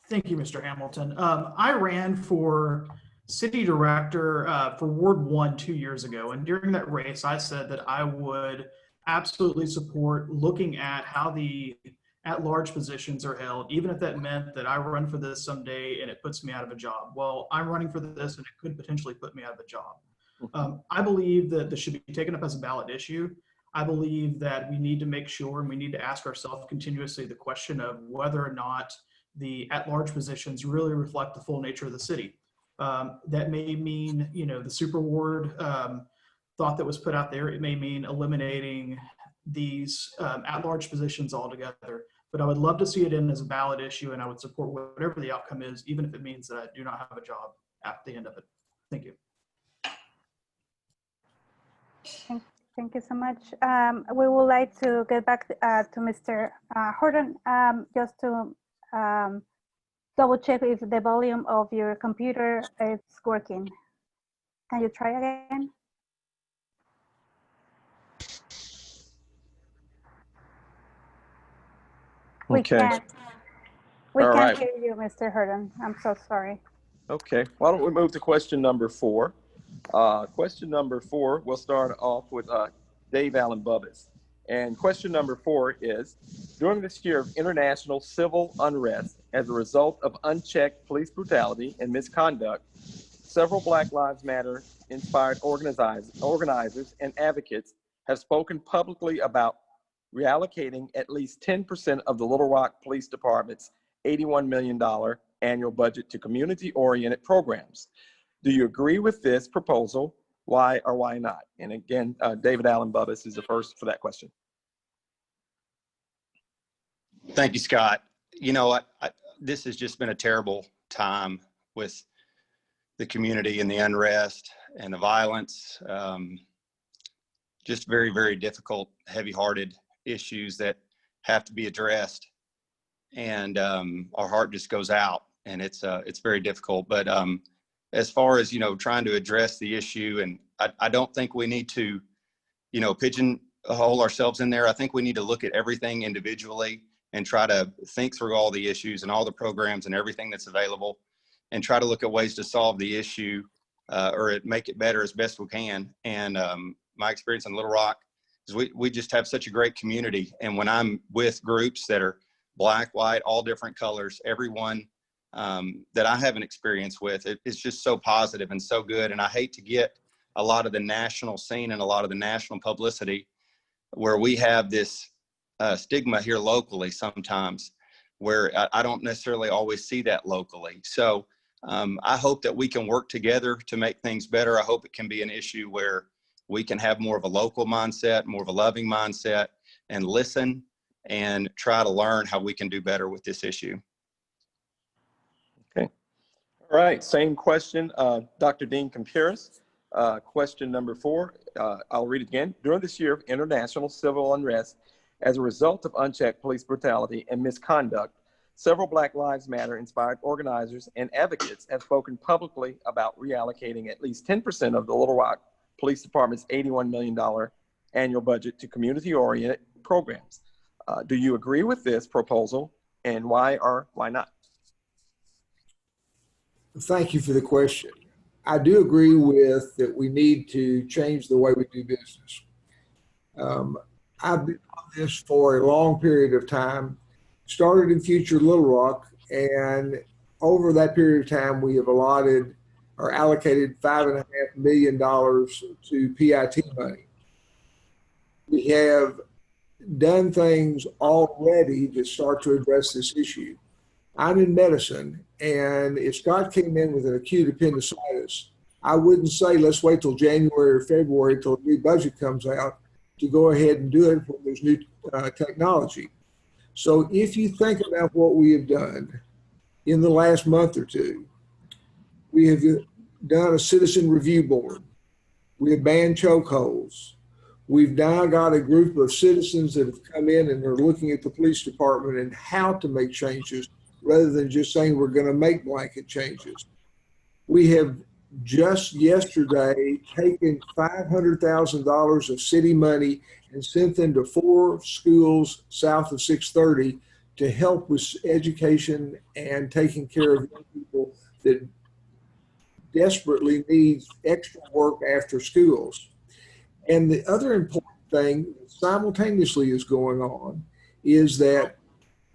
Thank you, Mr. Hamilton. I ran for city director for Ward 1 2 years ago. And during that race, I said that I would absolutely support looking at how the at-large positions are held, even if that meant that I run for this someday and it puts me out of a job. Well, I'm running for this and it could potentially put me out of a job. I believe that this should be taken up as a ballot issue. I believe that we need to make sure and we need to ask ourselves continuously the question of whether or not the at-large positions really reflect the full nature of the city. That may mean, you know, the super ward thought that was put out there. It may mean eliminating these at-large positions altogether. But I would love to see it in as a ballot issue, and I would support whatever the outcome is, even if it means that I do not have a job at the end of it. Thank you. Thank you so much. We would like to get back to Mr. Horton, just to double check if the volume of your computer is working. Can you try again? We Okay. can't. We All can't right. hear you, Mr. Horton. I'm so sorry. Okay. Why don't we move to question number 4? Question number 4, we'll start off with Dave Allen Bubbis. And question number 4 is, during this year of international civil unrest as a result of unchecked police brutality and misconduct, several Black Lives Matter inspired organizers and advocates have spoken publicly about reallocating at least 10% of the Little Rock Police Department's $81 million annual budget to community-oriented programs. Do you agree with this proposal? Why or why not? And again, David Allen Bubbis is the first for that question. Thank you, Scott. You know, this has just been a terrible time with the community and the unrest and the violence. Just very, very difficult, heavy-hearted issues that have to be addressed. And our heart just goes out, and it's very difficult. But as far as, you know, trying to address the issue, and I don't think we need to, you know, pigeonhole ourselves in there. I think we need to look at everything individually and try to think through all the issues and all the programs and everything that's available, and try to look at ways to solve the issue or make it better as best we can. And my experience in Little Rock is we just have such a great community. And when I'm with groups that are Black, white, all different colors, everyone that I have an experience with, it's just so positive and so good. And I hate to get a lot of the national scene and a lot of the national publicity where we have this stigma here locally sometimes, where I don't necessarily always see that locally. So I hope that we can work together to make things better. I hope it can be an issue where we can have more of a local mindset, more of a loving mindset, and listen and try to learn how we can do better with this issue. Okay. All right, same question, Dr. Dean Campiris. Question number 4, I'll read it again. During this year of international civil unrest, as a result of unchecked police brutality and misconduct, several Black Lives Matter inspired organizers and advocates have spoken publicly about reallocating at least 10% of the Little Rock Police Department's $81 million annual budget to community-oriented programs. Do you agree with this proposal, and why or why not? Thank you for the question. I do agree with that we need to change the way we do business. I've been on this for a long period of time, started in Future Little Rock, and over that period of time, we have allotted or allocated $5.5 million to PIT money. We have done things already to start to address this issue. I'm in medicine, and if Scott came in with an acute appendicitis, I wouldn't say let's wait till January or February till a new budget comes out to go ahead and do it when there's new technology. So if you think about what we have done in the last month or two, we have done a citizen review board. We have banned chokeholds. We've now got a group of citizens that have come in and are looking at the police department and how to make changes rather than just saying we're going to make blanket changes. We have just yesterday taken $500,000 of city money and sent them to 4 schools south of 630 to help with education and taking care of young people that desperately need extra work after schools. And the other important thing that simultaneously is going on is that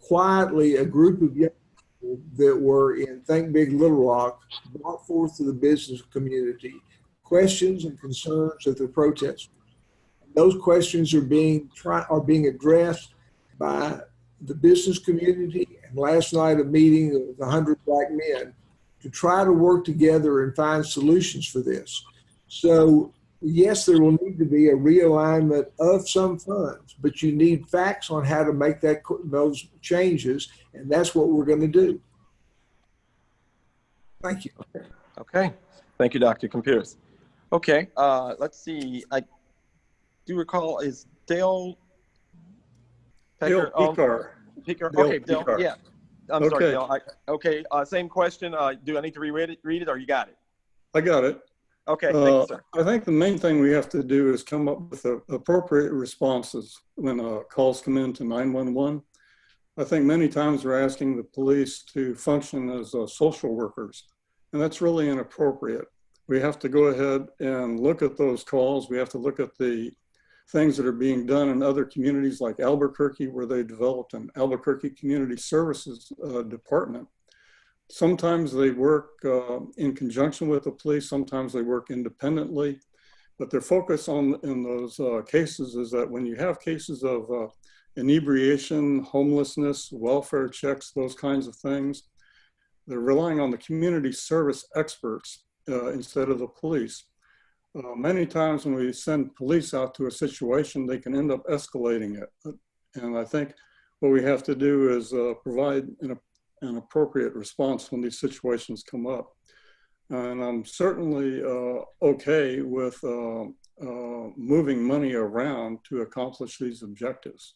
quietly a group of young people that were in Think Big Little Rock brought forth to the business community questions and concerns of the protesters. Those questions are being addressed by the business community, and last night a meeting of 100 Black men to try to work together and find solutions for this. So yes, there will need to be a realignment of some funds, but you need facts on how to make those changes, and that's what we're going to do. Thank you. Okay. Thank you, Dr. Campiris. Okay, let's see. I do recall, is Dale Picard? Picard. Okay, Dale, Picard. yeah. I'm sorry, Dale. Okay, same question. Do I need to reread it, or you got it? I got it. Okay, thank you, sir. I think the main thing we have to do is come up with appropriate responses when calls come in to 911. I think many times we're asking the police to function as social workers, and that's really inappropriate. We have to go ahead and look at those calls. We have to look at the things that are being done in other communities like Albuquerque, where they developed an Albuquerque Community Services Department. Sometimes they work in conjunction with the police, sometimes they work independently, but their focus in those cases is that when you have cases of inebriation, homelessness, welfare checks, those kinds of things, they're relying on the community service experts instead of the police. Many times when we send police out to a situation, they can end up escalating it. And I think what we have to do is provide an appropriate response when these situations come up. And I'm certainly okay with moving money around to accomplish these objectives.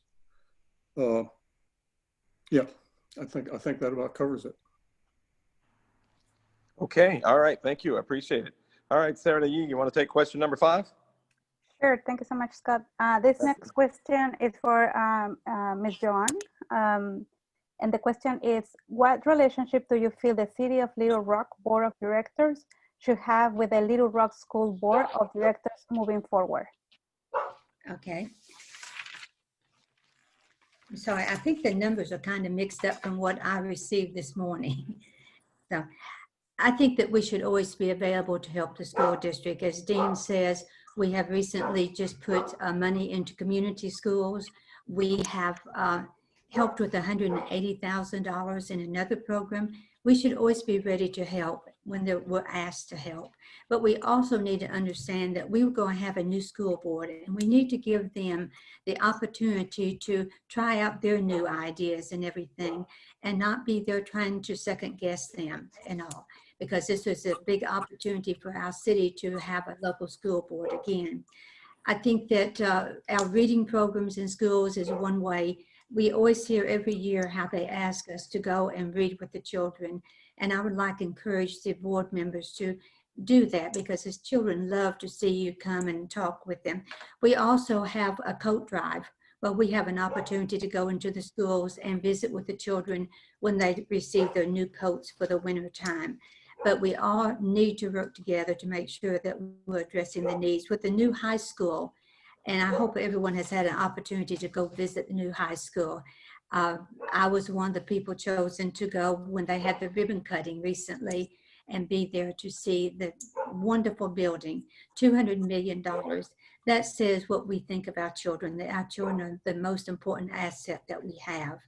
Yeah, I think that about covers it. Okay, all right, thank you, I appreciate it. All right, Sarah, you want to take question number 5? Sure, thank you so much, Scott. This next question is for Ms. Joanne. And the question is, what relationship do you feel the City of Little Rock Board of Directors should have with the Little Rock School Board of Directors moving forward? Okay. I'm sorry, I think the numbers are kind of mixed up from what I received this morning. So I think that we should always be available to help the school district. As Dean says, we have recently just put money into community schools. We have helped with $180,000 in another program. We should always be ready to help when we're asked to help. But we also need to understand that we're going to have a new school board, and we need to give them the opportunity to try out their new ideas and everything, and not be there trying to second guess them and all, because this is a big opportunity for our city to have a local school board again. I think that our reading programs in schools is one way. We always hear every year how they ask us to go and read with the children. And I would like to encourage the board members to do that, because as children love to see you come and talk with them. We also have a coat drive where we have an opportunity to go into the schools and visit with the children when they receive their new coats for the winter time. But we all need to work together to make sure that we're addressing the needs. With the new high school, and I hope everyone has had an opportunity to go visit the new high school. I was one of the people chosen to go when they had the ribbon cutting recently and be there to see the wonderful building, $200 million. That says what we think of our children, that our children are the most important asset that we have.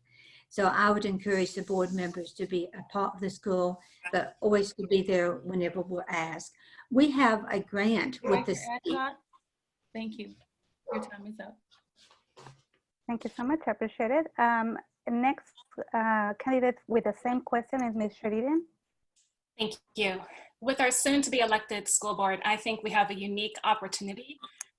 So I would encourage the board members to be a part of the school, but always to be there whenever we're asked. We have a grant with the state. Thank you. Your time is up. Thank you so much, I appreciate it. Next candidate with the same question is Ms. Sheridan. Thank you. With our soon to be elected school board, I think we have a unique opportunity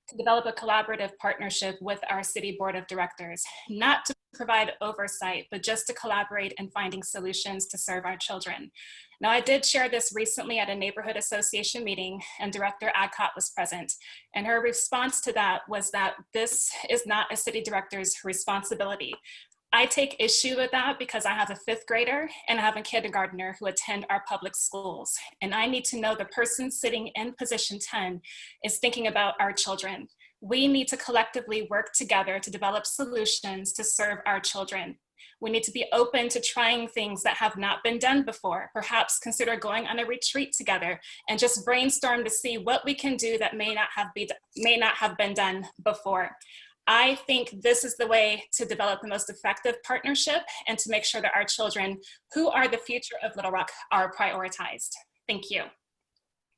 to develop a collaborative partnership with our city board of directors, not to provide oversight, but just to collaborate in finding solutions to serve our children. Now, I did share this recently at a neighborhood association meeting, and Director Adcock was present. And her response to that was that this is not a city director's responsibility. I take issue with that because I have a 5th grader and I have a kindergartner who attend our public schools. And I need to know the person sitting in position 10 is thinking about our children. We need to collectively work together to develop solutions to serve our children. We need to be open to trying things that have not been done before. Perhaps consider going on a retreat together and just brainstorm to see what we can do that may not have been done before. I think this is the way to develop the most effective partnership and to make sure that our children, who are the future of Little Rock, are prioritized. Thank you.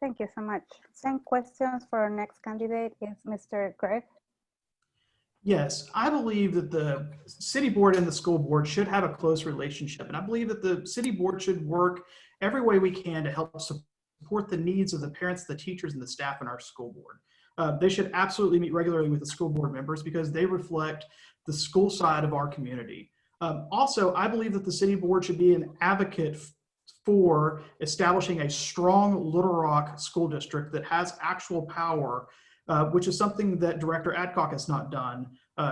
Thank you so much. Same questions for our next candidate is Mr. Greg. Yes, I believe that the city board and the school board should have a close relationship. And I believe that the city board should work every way we can to help support the needs of the parents, the teachers, and the staff in our school board. They should absolutely meet regularly with the school board members because they reflect the school side of our community. Also, I believe that the city board should be an advocate for establishing a strong Little Rock school district that has actual power, which is something that Director Adcock has not done.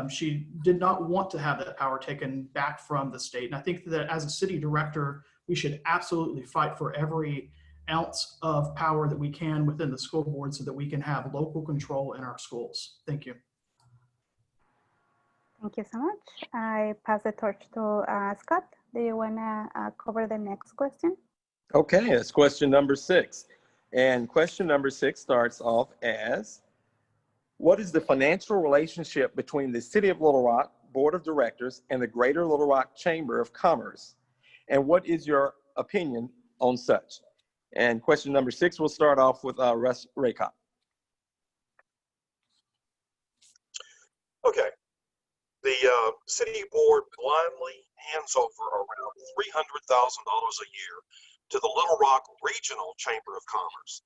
She did not want to have that power taken back from the state. And I think that as a city director, we should absolutely fight for every ounce of power that we can within the school board so that we can have local control in our schools. Thank you. Thank you so much. I pass the torch to Scott. Do you want to cover the next question? Okay, that's question number 6. And question number 6 starts off as, what is the financial relationship between the City of Little Rock Board of Directors and the Greater Little Rock Chamber of Commerce? And what is your opinion on such? And question number 6 will start off with Russ Raycott. Okay. The city board blindly hands over around $300,000 a year to the Little Rock Regional Chamber of Commerce.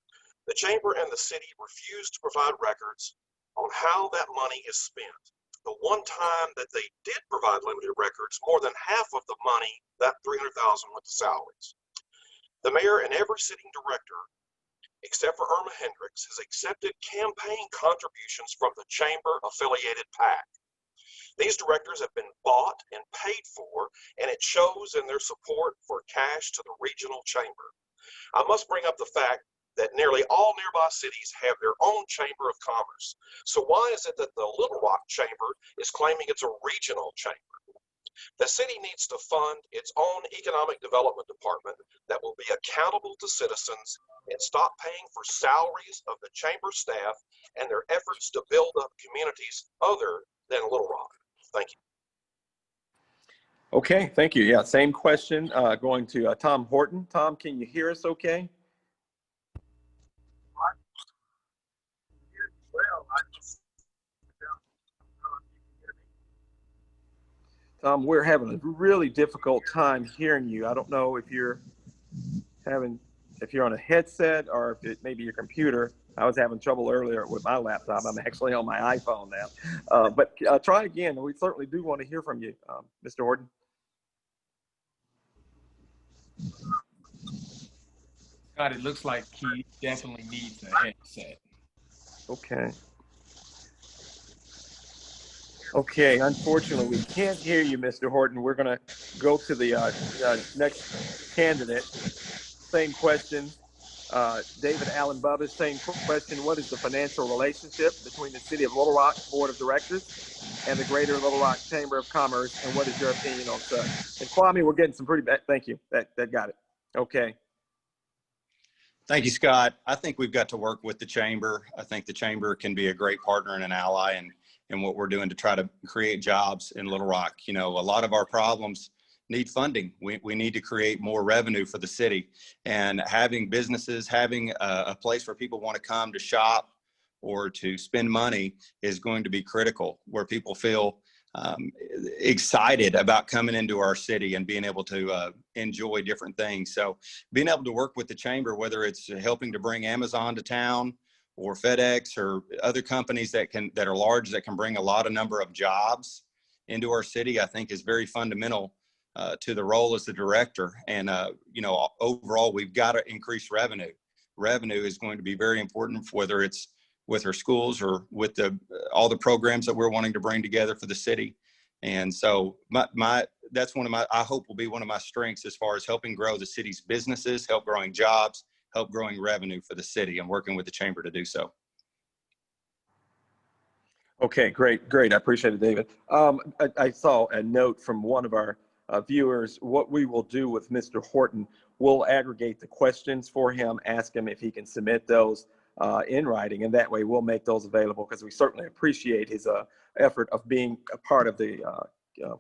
The chamber and the city refuse to provide records on how that money is spent. The one time that they did provide limited records, more than half of the money, that $300,000, went to salaries. The mayor and every sitting director, except for Irma Hendricks, has accepted campaign contributions from the chamber-affiliated PAC. These directors have been bought and paid for, and it shows in their support for cash to the regional chamber. I must bring up the fact that nearly all nearby cities have their own chamber of commerce. So why is it that the Little Rock Chamber is claiming it's a regional chamber? The city needs to fund its own economic development department that will be accountable to citizens and stop paying for salaries of the chamber staff and their efforts to build up communities other than Little Rock. Thank you. Okay, thank you. Yeah, same question going to Tom Horton. Tom, can you hear us okay? Tom, we're having a really difficult time hearing you. I don't know if you're on a headset or if it may be your computer. I was having trouble earlier with my laptop. I'm actually on my iPhone now. But try again. We certainly do want to hear from you, Mr. Horton. Scott, it looks like he definitely needs a headset. Okay. Okay, unfortunately, we can't hear you, Mr. Horton. We're going to go to the next candidate. Same question. David Allen Bubba, same question. What is the financial relationship between the City of Little Rock Board of Directors and the Greater Little Rock Chamber of Commerce? And what is your opinion on such? And Kwame, we're getting some pretty bad. Thank you. That got it. Okay. Thank you, Scott. I think we've got to work with the chamber. I think the chamber can be a great partner and an ally in what we're doing to try to create jobs in Little Rock. You know, a lot of our problems need funding. We need to create more revenue for the city, and having businesses, having a place where people want to come to shop or to spend money is going to be critical, where people feel excited about coming into our city and being able to enjoy different things. So being able to work with the chamber, whether it's helping to bring Amazon to town or FedEx or other companies that are large, that can bring a lot of number of jobs into our city, I think is very fundamental to the role as the director. And, you know, overall, we've got to increase revenue. Revenue is going to be very important, whether it's with our schools or with all the programs that we're wanting to bring together for the city. And so that's I hope will be one of my strengths as far as helping grow the city's businesses, help growing jobs, help growing revenue for the city, and working with the chamber to do so. Okay, great. I appreciate it, David. I saw a note from one of our viewers. What we will do with Mr. Horton, we'll aggregate the questions for him, ask him if he can submit those in writing, and that way we'll make those available, because we certainly appreciate his effort of being a part of the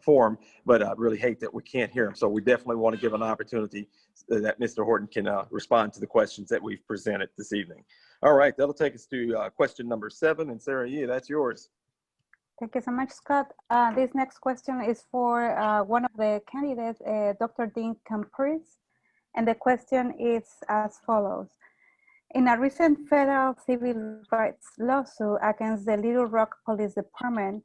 forum, but I really hate that we can't hear him. So we definitely want to give an opportunity that Mr. Horton can respond to the questions that we've presented this evening. All right, that'll take us to question number 7, and Sarah, that's yours. Thank you so much, Scott. This next question is for one of the candidates, Dr. Dean Campris, and the question is as follows. In a recent federal civil rights lawsuit against the Little Rock Police Department,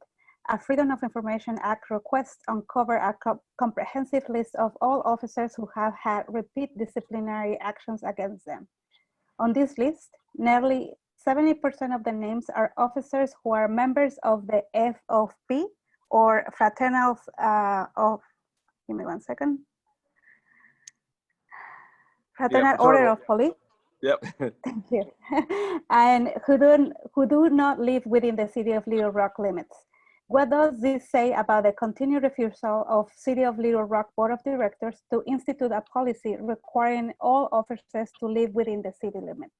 a Freedom of Information Act request uncovered a comprehensive list of all officers who have had repeat disciplinary actions against them. On this list, nearly 70% of the names are officers who are members of the FOP or Fraternals of, give me 1 second. Fraternal Order of Police. Yep. Thank you. And who do not live within the City of Little Rock limits. What does this say about the continued refusal of City of Little Rock Board of Directors to institute a policy requiring all officers to live within the city limits?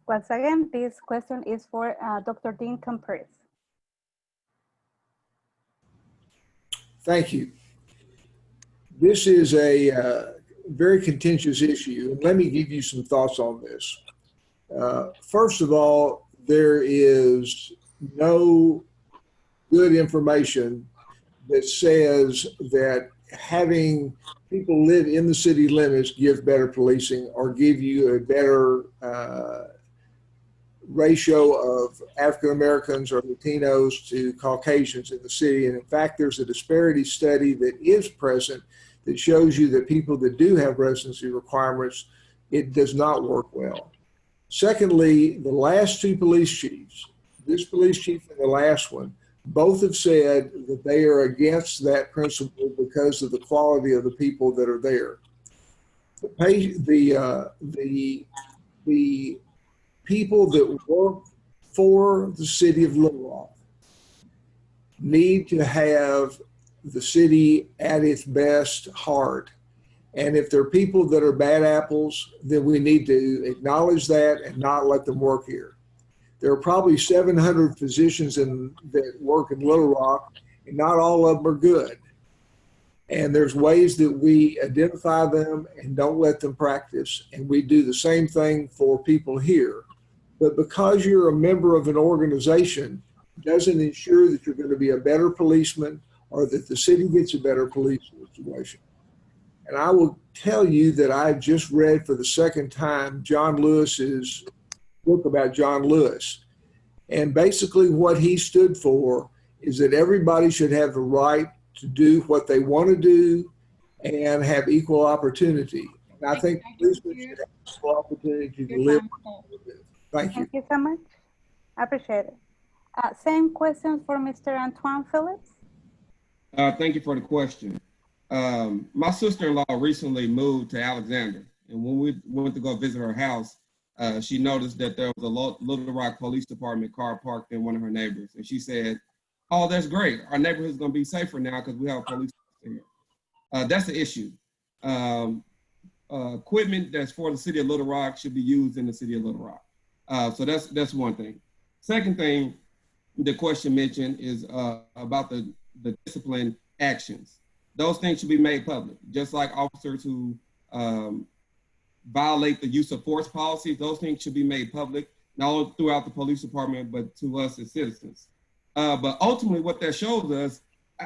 Once again, this question is for Dr. Dean Compris. Thank you. This is a very contentious issue, and let me give you some thoughts on this. First of all, there is no good information that says that having people live in the city limits gives better policing or give you a better ratio of African Americans or Latinos to Caucasians in the city. And in fact, there's a disparity study that is present that shows you that people that do have residency requirements, it does not work well. Secondly, the last two police chiefs, this police chief and the last one, both have said that they are against that principle because of the quality of the people that are there. The people that work for the city of Little Rock need to have the city at its best heart. And if there are people that are bad apples, then we need to acknowledge that and not let them work here. There are probably 700 physicians that work in Little Rock, and not all of them are good. And there's ways that we identify them and don't let them practice. And we do the same thing for people here. But because you're a member of an organization doesn't ensure that you're going to be a better policeman or that the city gets a better police situation. And I will tell you that I just read for the second time John Lewis's book about John Lewis. And basically what he stood for is that everybody should have the right to do what they want to do and have equal opportunity. And I think policemen should have equal opportunity to live. Thank you. Thank you so much. I appreciate it. Same question for Mr. Antoine Phillips. Thank you for the question. My sister-in-law recently moved to Alexander, and when we went to go visit her house, she noticed that there was a Little Rock Police Department car parked in one of her neighbors, and she said, "Oh, that's great. Our neighborhood is going to be safer now because we have a police here." That's the issue. Equipment that's for the city of Little Rock should be used in the city of Little Rock. So that's one thing. Second thing, the question mentioned is about the discipline actions. Those things should be made public, just like officers who violate the use of force policies. Those things should be made public, not only throughout the police department, but to us as citizens. But ultimately what that shows us,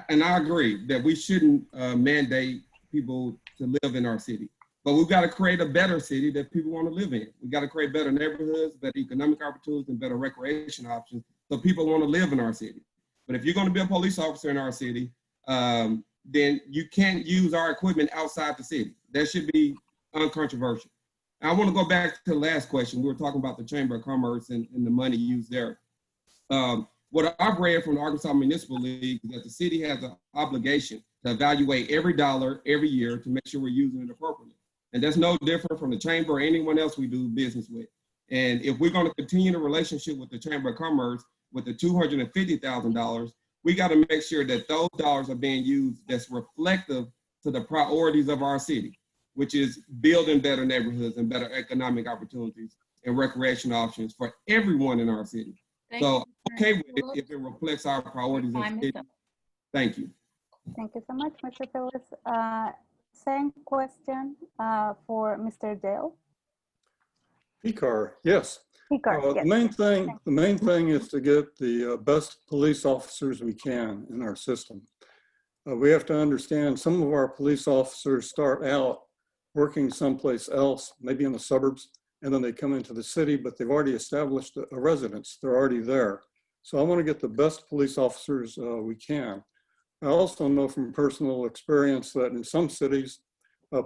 and I agree that we shouldn't mandate people to live in our city, but we've got to create a better city that people want to live in. We've got to create better neighborhoods, better economic opportunities, and better recreation options so people want to live in our city. But if you're going to be a police officer in our city, then you can't use our equipment outside the city. That should be uncontroversial. And I want to go back to the last question. We were talking about the Chamber of Commerce and the money used there. What I've read from the Arkansas Municipal League is that the city has an obligation to evaluate every dollar every year to make sure we're using it appropriately. And that's no different from the Chamber or anyone else we do business with. And if we're going to continue the relationship with the Chamber of Commerce with the $250,000, we got to make sure that those dollars are being used that's reflective to the priorities of our city, which is building better neighborhoods and better economic opportunities and recreation options for everyone in our city. So I'm okay with it if it reflects our priorities as a city. Thank you. Thank you so much, Mr. Phillips. Same question for Mr. Dale. Picard, yes. Picard, yes. The main thing is to get the best police officers we can in our system. We have to understand some of our police officers start out working someplace else, maybe in the suburbs, and then they come into the city, but they've already established a residence. They're already there. So I want to get the best police officers we can. I also know from personal experience that in some cities,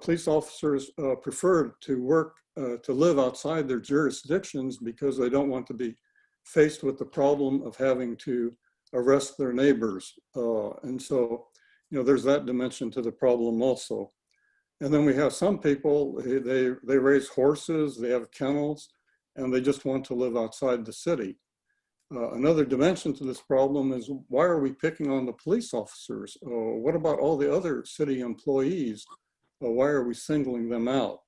police officers prefer to work to live outside their jurisdictions because they don't want to be faced with the problem of having to arrest their neighbors. And so, there's that dimension to the problem also. And then we have some people, they raise horses, they have kennels, and they just want to live outside the city. Another dimension to this problem is, why are we picking on the police officers? What about all the other city employees? Why are we singling them out?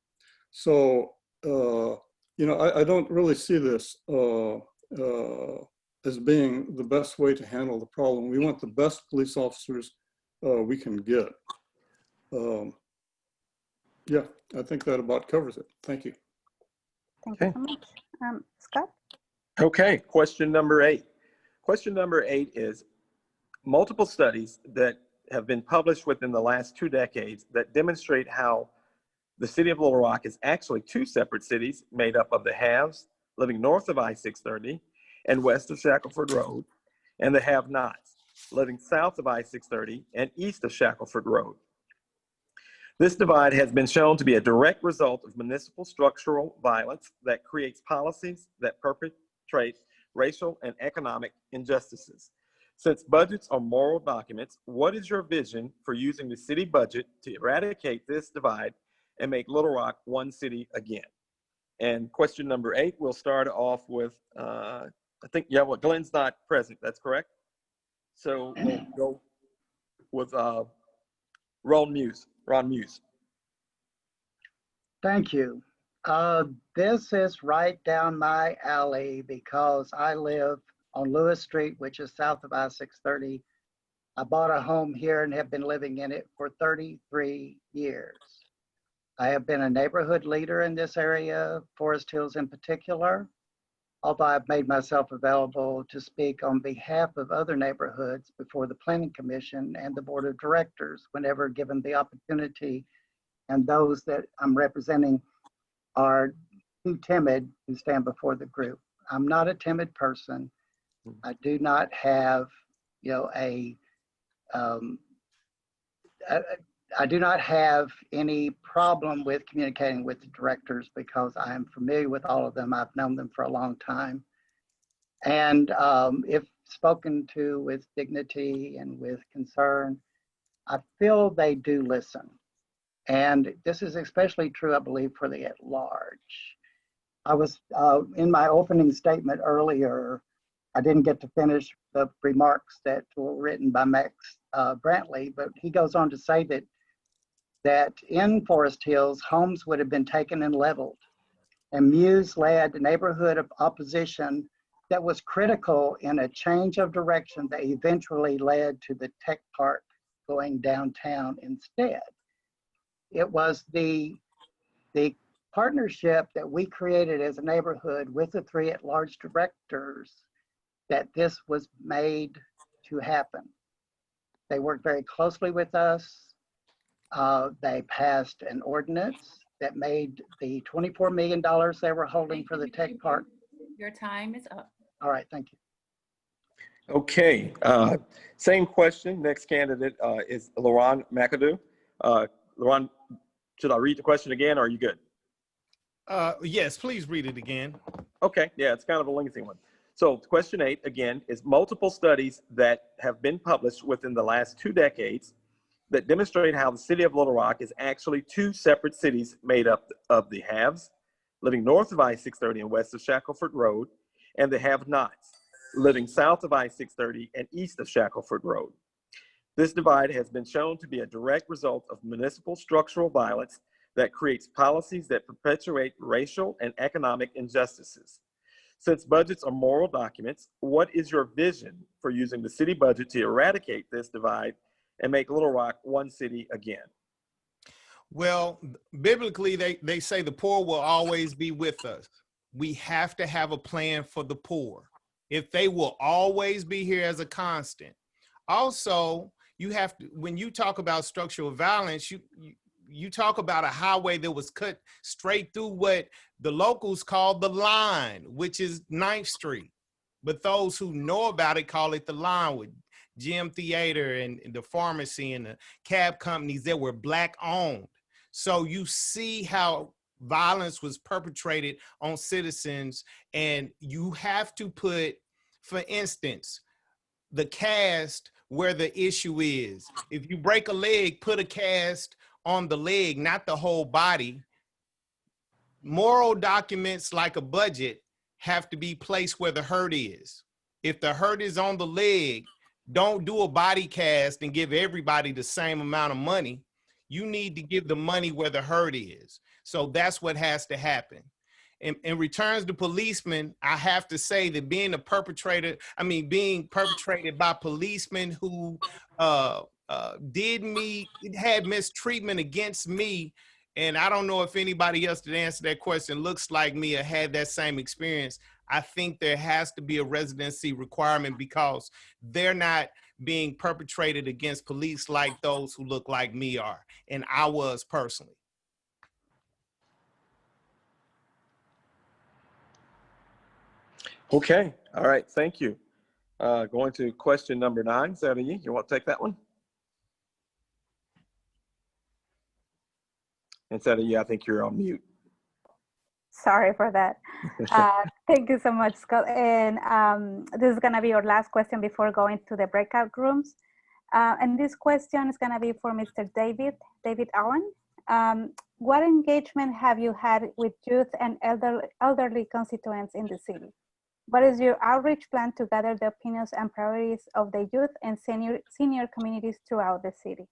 So, I don't really see this as being the best way to handle the problem. We want the best police officers we can get. Yeah, I think that about covers it. Thank you. Thank you so much. Scott? Okay, question number 8. Question number 8 is, multiple studies that have been published within the last 2 decades that demonstrate how the city of Little Rock is actually 2 separate cities made up of the haves, living north of I-630 and west of Shackelford Road, and the have-nots, living south of I-630 and east of Shackelford Road. This divide has been shown to be a direct result of municipal structural violence that creates policies that perpetrate racial and economic injustices. Since budgets are moral documents, what is your vision for using the city budget to eradicate this divide and make Little Rock one city again? And question number 8, we'll start off with, I think, Glenn's not present, that's correct? So we'll go with Ron Muse. Thank you. This is right down my alley because I live on Lewis Street, which is south of I-630. I bought a home here and have been living in it for 33 years. I have been a neighborhood leader in this area, Forest Hills in particular, although I've made myself available to speak on behalf of other neighborhoods before the Planning Commission and the Board of Directors whenever given the opportunity, and those that I'm representing are too timid to stand before the group. I'm not a timid person. I do not have, I do not have any problem with communicating with the directors because I am familiar with all of them. I've known them for a long time. And if spoken to with dignity and with concern, I feel they do listen. And this is especially true, I believe, for the at-large. I was, in my opening statement earlier, I didn't get to finish the remarks that were written by Max Brantley, but he goes on to say that in Forest Hills, homes would have been taken and leveled. And Muse led a neighborhood of opposition that was critical in a change of direction that eventually led to the tech park going downtown instead. It was the partnership that we created as a neighborhood with the 3 at-large directors that this was made to happen. They worked very closely with us. They passed an ordinance that made the $24 million they were holding for the tech park. Your time is up. All right, thank you. Okay, same question. Next candidate is Laurent Mcadoo. Laurent, should I read the question again, or are you good? Yes, please read it again. Okay, yeah, it's kind of a lengthy one. So question 8, again, is multiple studies that have been published within the last 2 decades that demonstrate how the city of Little Rock is actually 2 separate cities made up of the haves, living north of I-630 and west of Shackelford Road, and the have-nots, living south of I-630 and east of Shackelford Road. This divide has been shown to be a direct result of municipal structural violence that creates policies that perpetuate racial and economic injustices. Since budgets are moral documents, what is your vision for using the city budget to eradicate this divide and make Little Rock one city again? Well, biblically, they say the poor will always be with us. We have to have a plan for the poor. If they will always be here as a constant. Also, you have to, when you talk about structural violence, you talk about a highway that was cut straight through what the locals call the line, which is 9th Street. But those who know about it call it the line, with Gym Theater and the pharmacy and the cab companies that were Black owned. So you see how violence was perpetrated on citizens, and you have to put, for instance, the cast where the issue is. If you break a leg, put a cast on the leg, not the whole body. Moral documents like a budget have to be placed where the hurt is. If the hurt is on the leg, don't do a body cast and give everybody the same amount of money. You need to give the money where the hurt is. So that's what has to happen. In returns to policemen, I have to say that being perpetrated by policemen who had mistreatment against me, and I don't know if anybody else that answered that question looks like me or had that same experience. I think there has to be a residency requirement because they're not being perpetrated against police like those who look like me are, and I was personally. Okay, all right, thank you. Going to question number 9, Sarah, you want to take that one? And Sarah, I think you're on mute. Sorry for that. Thank you so much, Scott. And this is gonna be your last question before going to the breakout rooms. And this question is gonna be for Mr. David Allen. What engagement have you had with youth and elderly constituents in the city? What is your outreach plan to gather the opinions and priorities of the youth and senior communities throughout the city?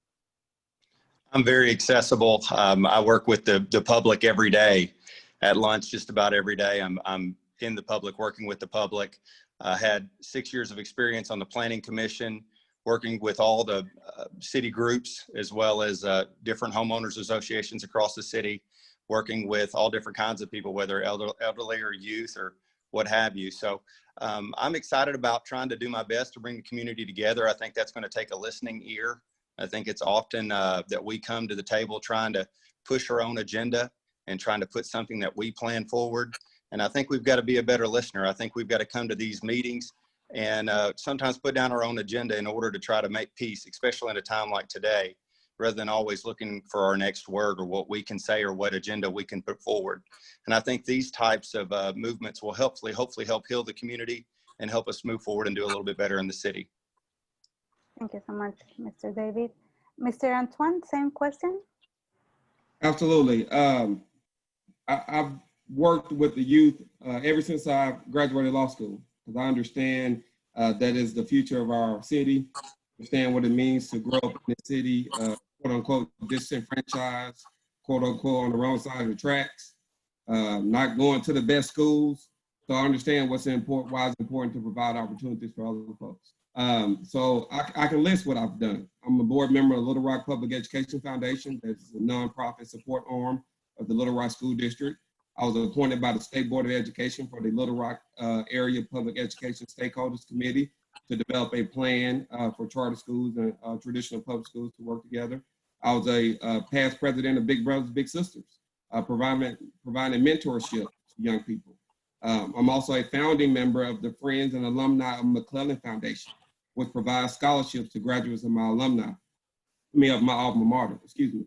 I'm very accessible. I work with the public every day, at lunch just about every day. I'm in the public, working with the public. I had 6 years of experience on the Planning Commission, working with all the city groups, as well as different homeowners associations across the city, working with all different kinds of people, whether elderly or youth or what have you. So I'm excited about trying to do my best to bring the community together. I think that's going to take a listening ear. I think it's often that we come to the table trying to push our own agenda and trying to put something that we plan forward. And I think we've got to be a better listener. I think we've got to come to these meetings and sometimes put down our own agenda in order to try to make peace, especially in a time like today, rather than always looking for our next word or what we can say or what agenda we can put forward. And I think these types of movements will hopefully help heal the community and help us move forward and do a little bit better in the city. Thank you so much, Mr. David. Mr. Antoine, same question? Absolutely. I've worked with the youth ever since I graduated law school, because I understand that is the future of our city, understand what it means to grow up in the city, quote unquote, disenfranchised, quote unquote, on the wrong side of the tracks, not going to the best schools. So I understand why it's important to provide opportunities for other folks. So I can list what I've done. I'm a board member of the Little Rock Public Education Foundation. That's a nonprofit support arm of the Little Rock School District. I was appointed by the State Board of Education for the Little Rock Area Public Education Stakeholders Committee to develop a plan for charter schools and traditional public schools to work together. I was a past president of Big Brothers Big Sisters, providing mentorship to young people. I'm also a founding member of the Friends and Alumni of McClellan Foundation, which provides scholarships to graduates of my of my alma mater, excuse me.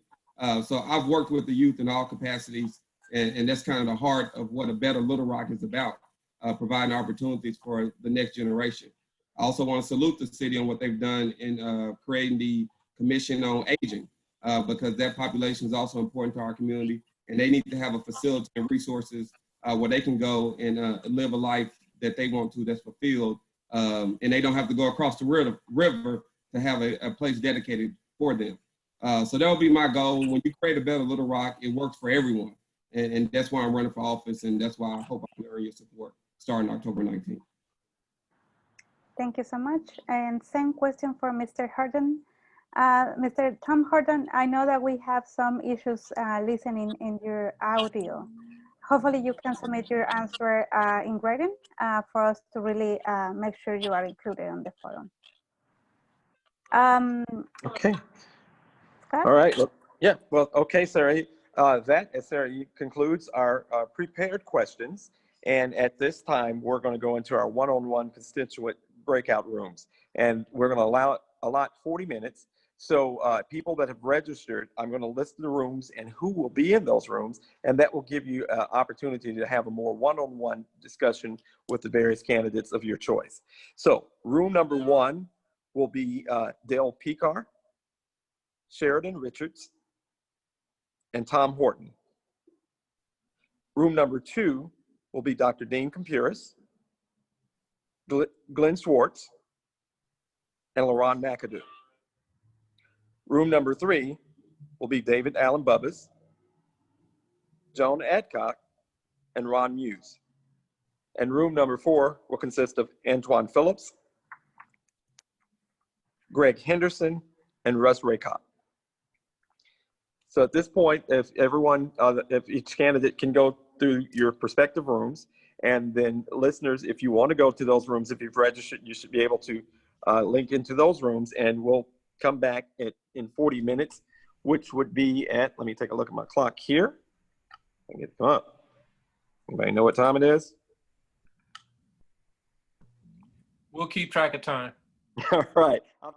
So I've worked with the youth in all capacities, and that's kind of the heart of what a better Little Rock is about, providing opportunities for the next generation. I also want to salute the city on what they've done in creating the Commission on Aging, because that population is also important to our community, and they need to have a facility and resources where they can go and live a life that they want to, that's fulfilled, and they don't have to go across the river to have a place dedicated for them. So that would be my goal. When you create a better Little Rock, it works for everyone. And that's why I'm running for office, and that's why I hope I can earn your support starting October 19th. Thank you so much. And same question for Mr. Horton. Mr. Tom Horton, I know that we have some issues listening in your audio. Hopefully you can submit your answer in writing for us to really make sure you are included on the forum. Okay. Scott? All right. Yeah. Well, okay, Sarah. That, as Sarah concludes our prepared questions. And at this time, we're going to go into our one-on-one constituent breakout rooms. And we're going to allot 40 minutes So people that have registered, I'm going to list the rooms and who will be in those rooms, and that will give you an opportunity to have a more one-on-one discussion with the various candidates of your choice. So room number 1 will be Dale Picard, Sheridan Richards, and Tom Horton. Room number 2 will be Dr. Dean Compuris, Glenn Schwartz, and Laurent Mcadoo. Room number 3 will be David Allen Bubbas, Joan Adcock, and Ron Muse. And room number 4 will consist of Antoine Phillips, Greg Henderson, and Russ Raycott. So at this point, if everyone, if each candidate can go through your prospective rooms, and then listeners, if you want to go to those rooms, if you've registered, you should be able to link into those rooms, and we'll come back in 40 minutes, which would be at, let me take a look at my clock here. I get them up. Anybody know what time it is? We'll keep track of time. All right.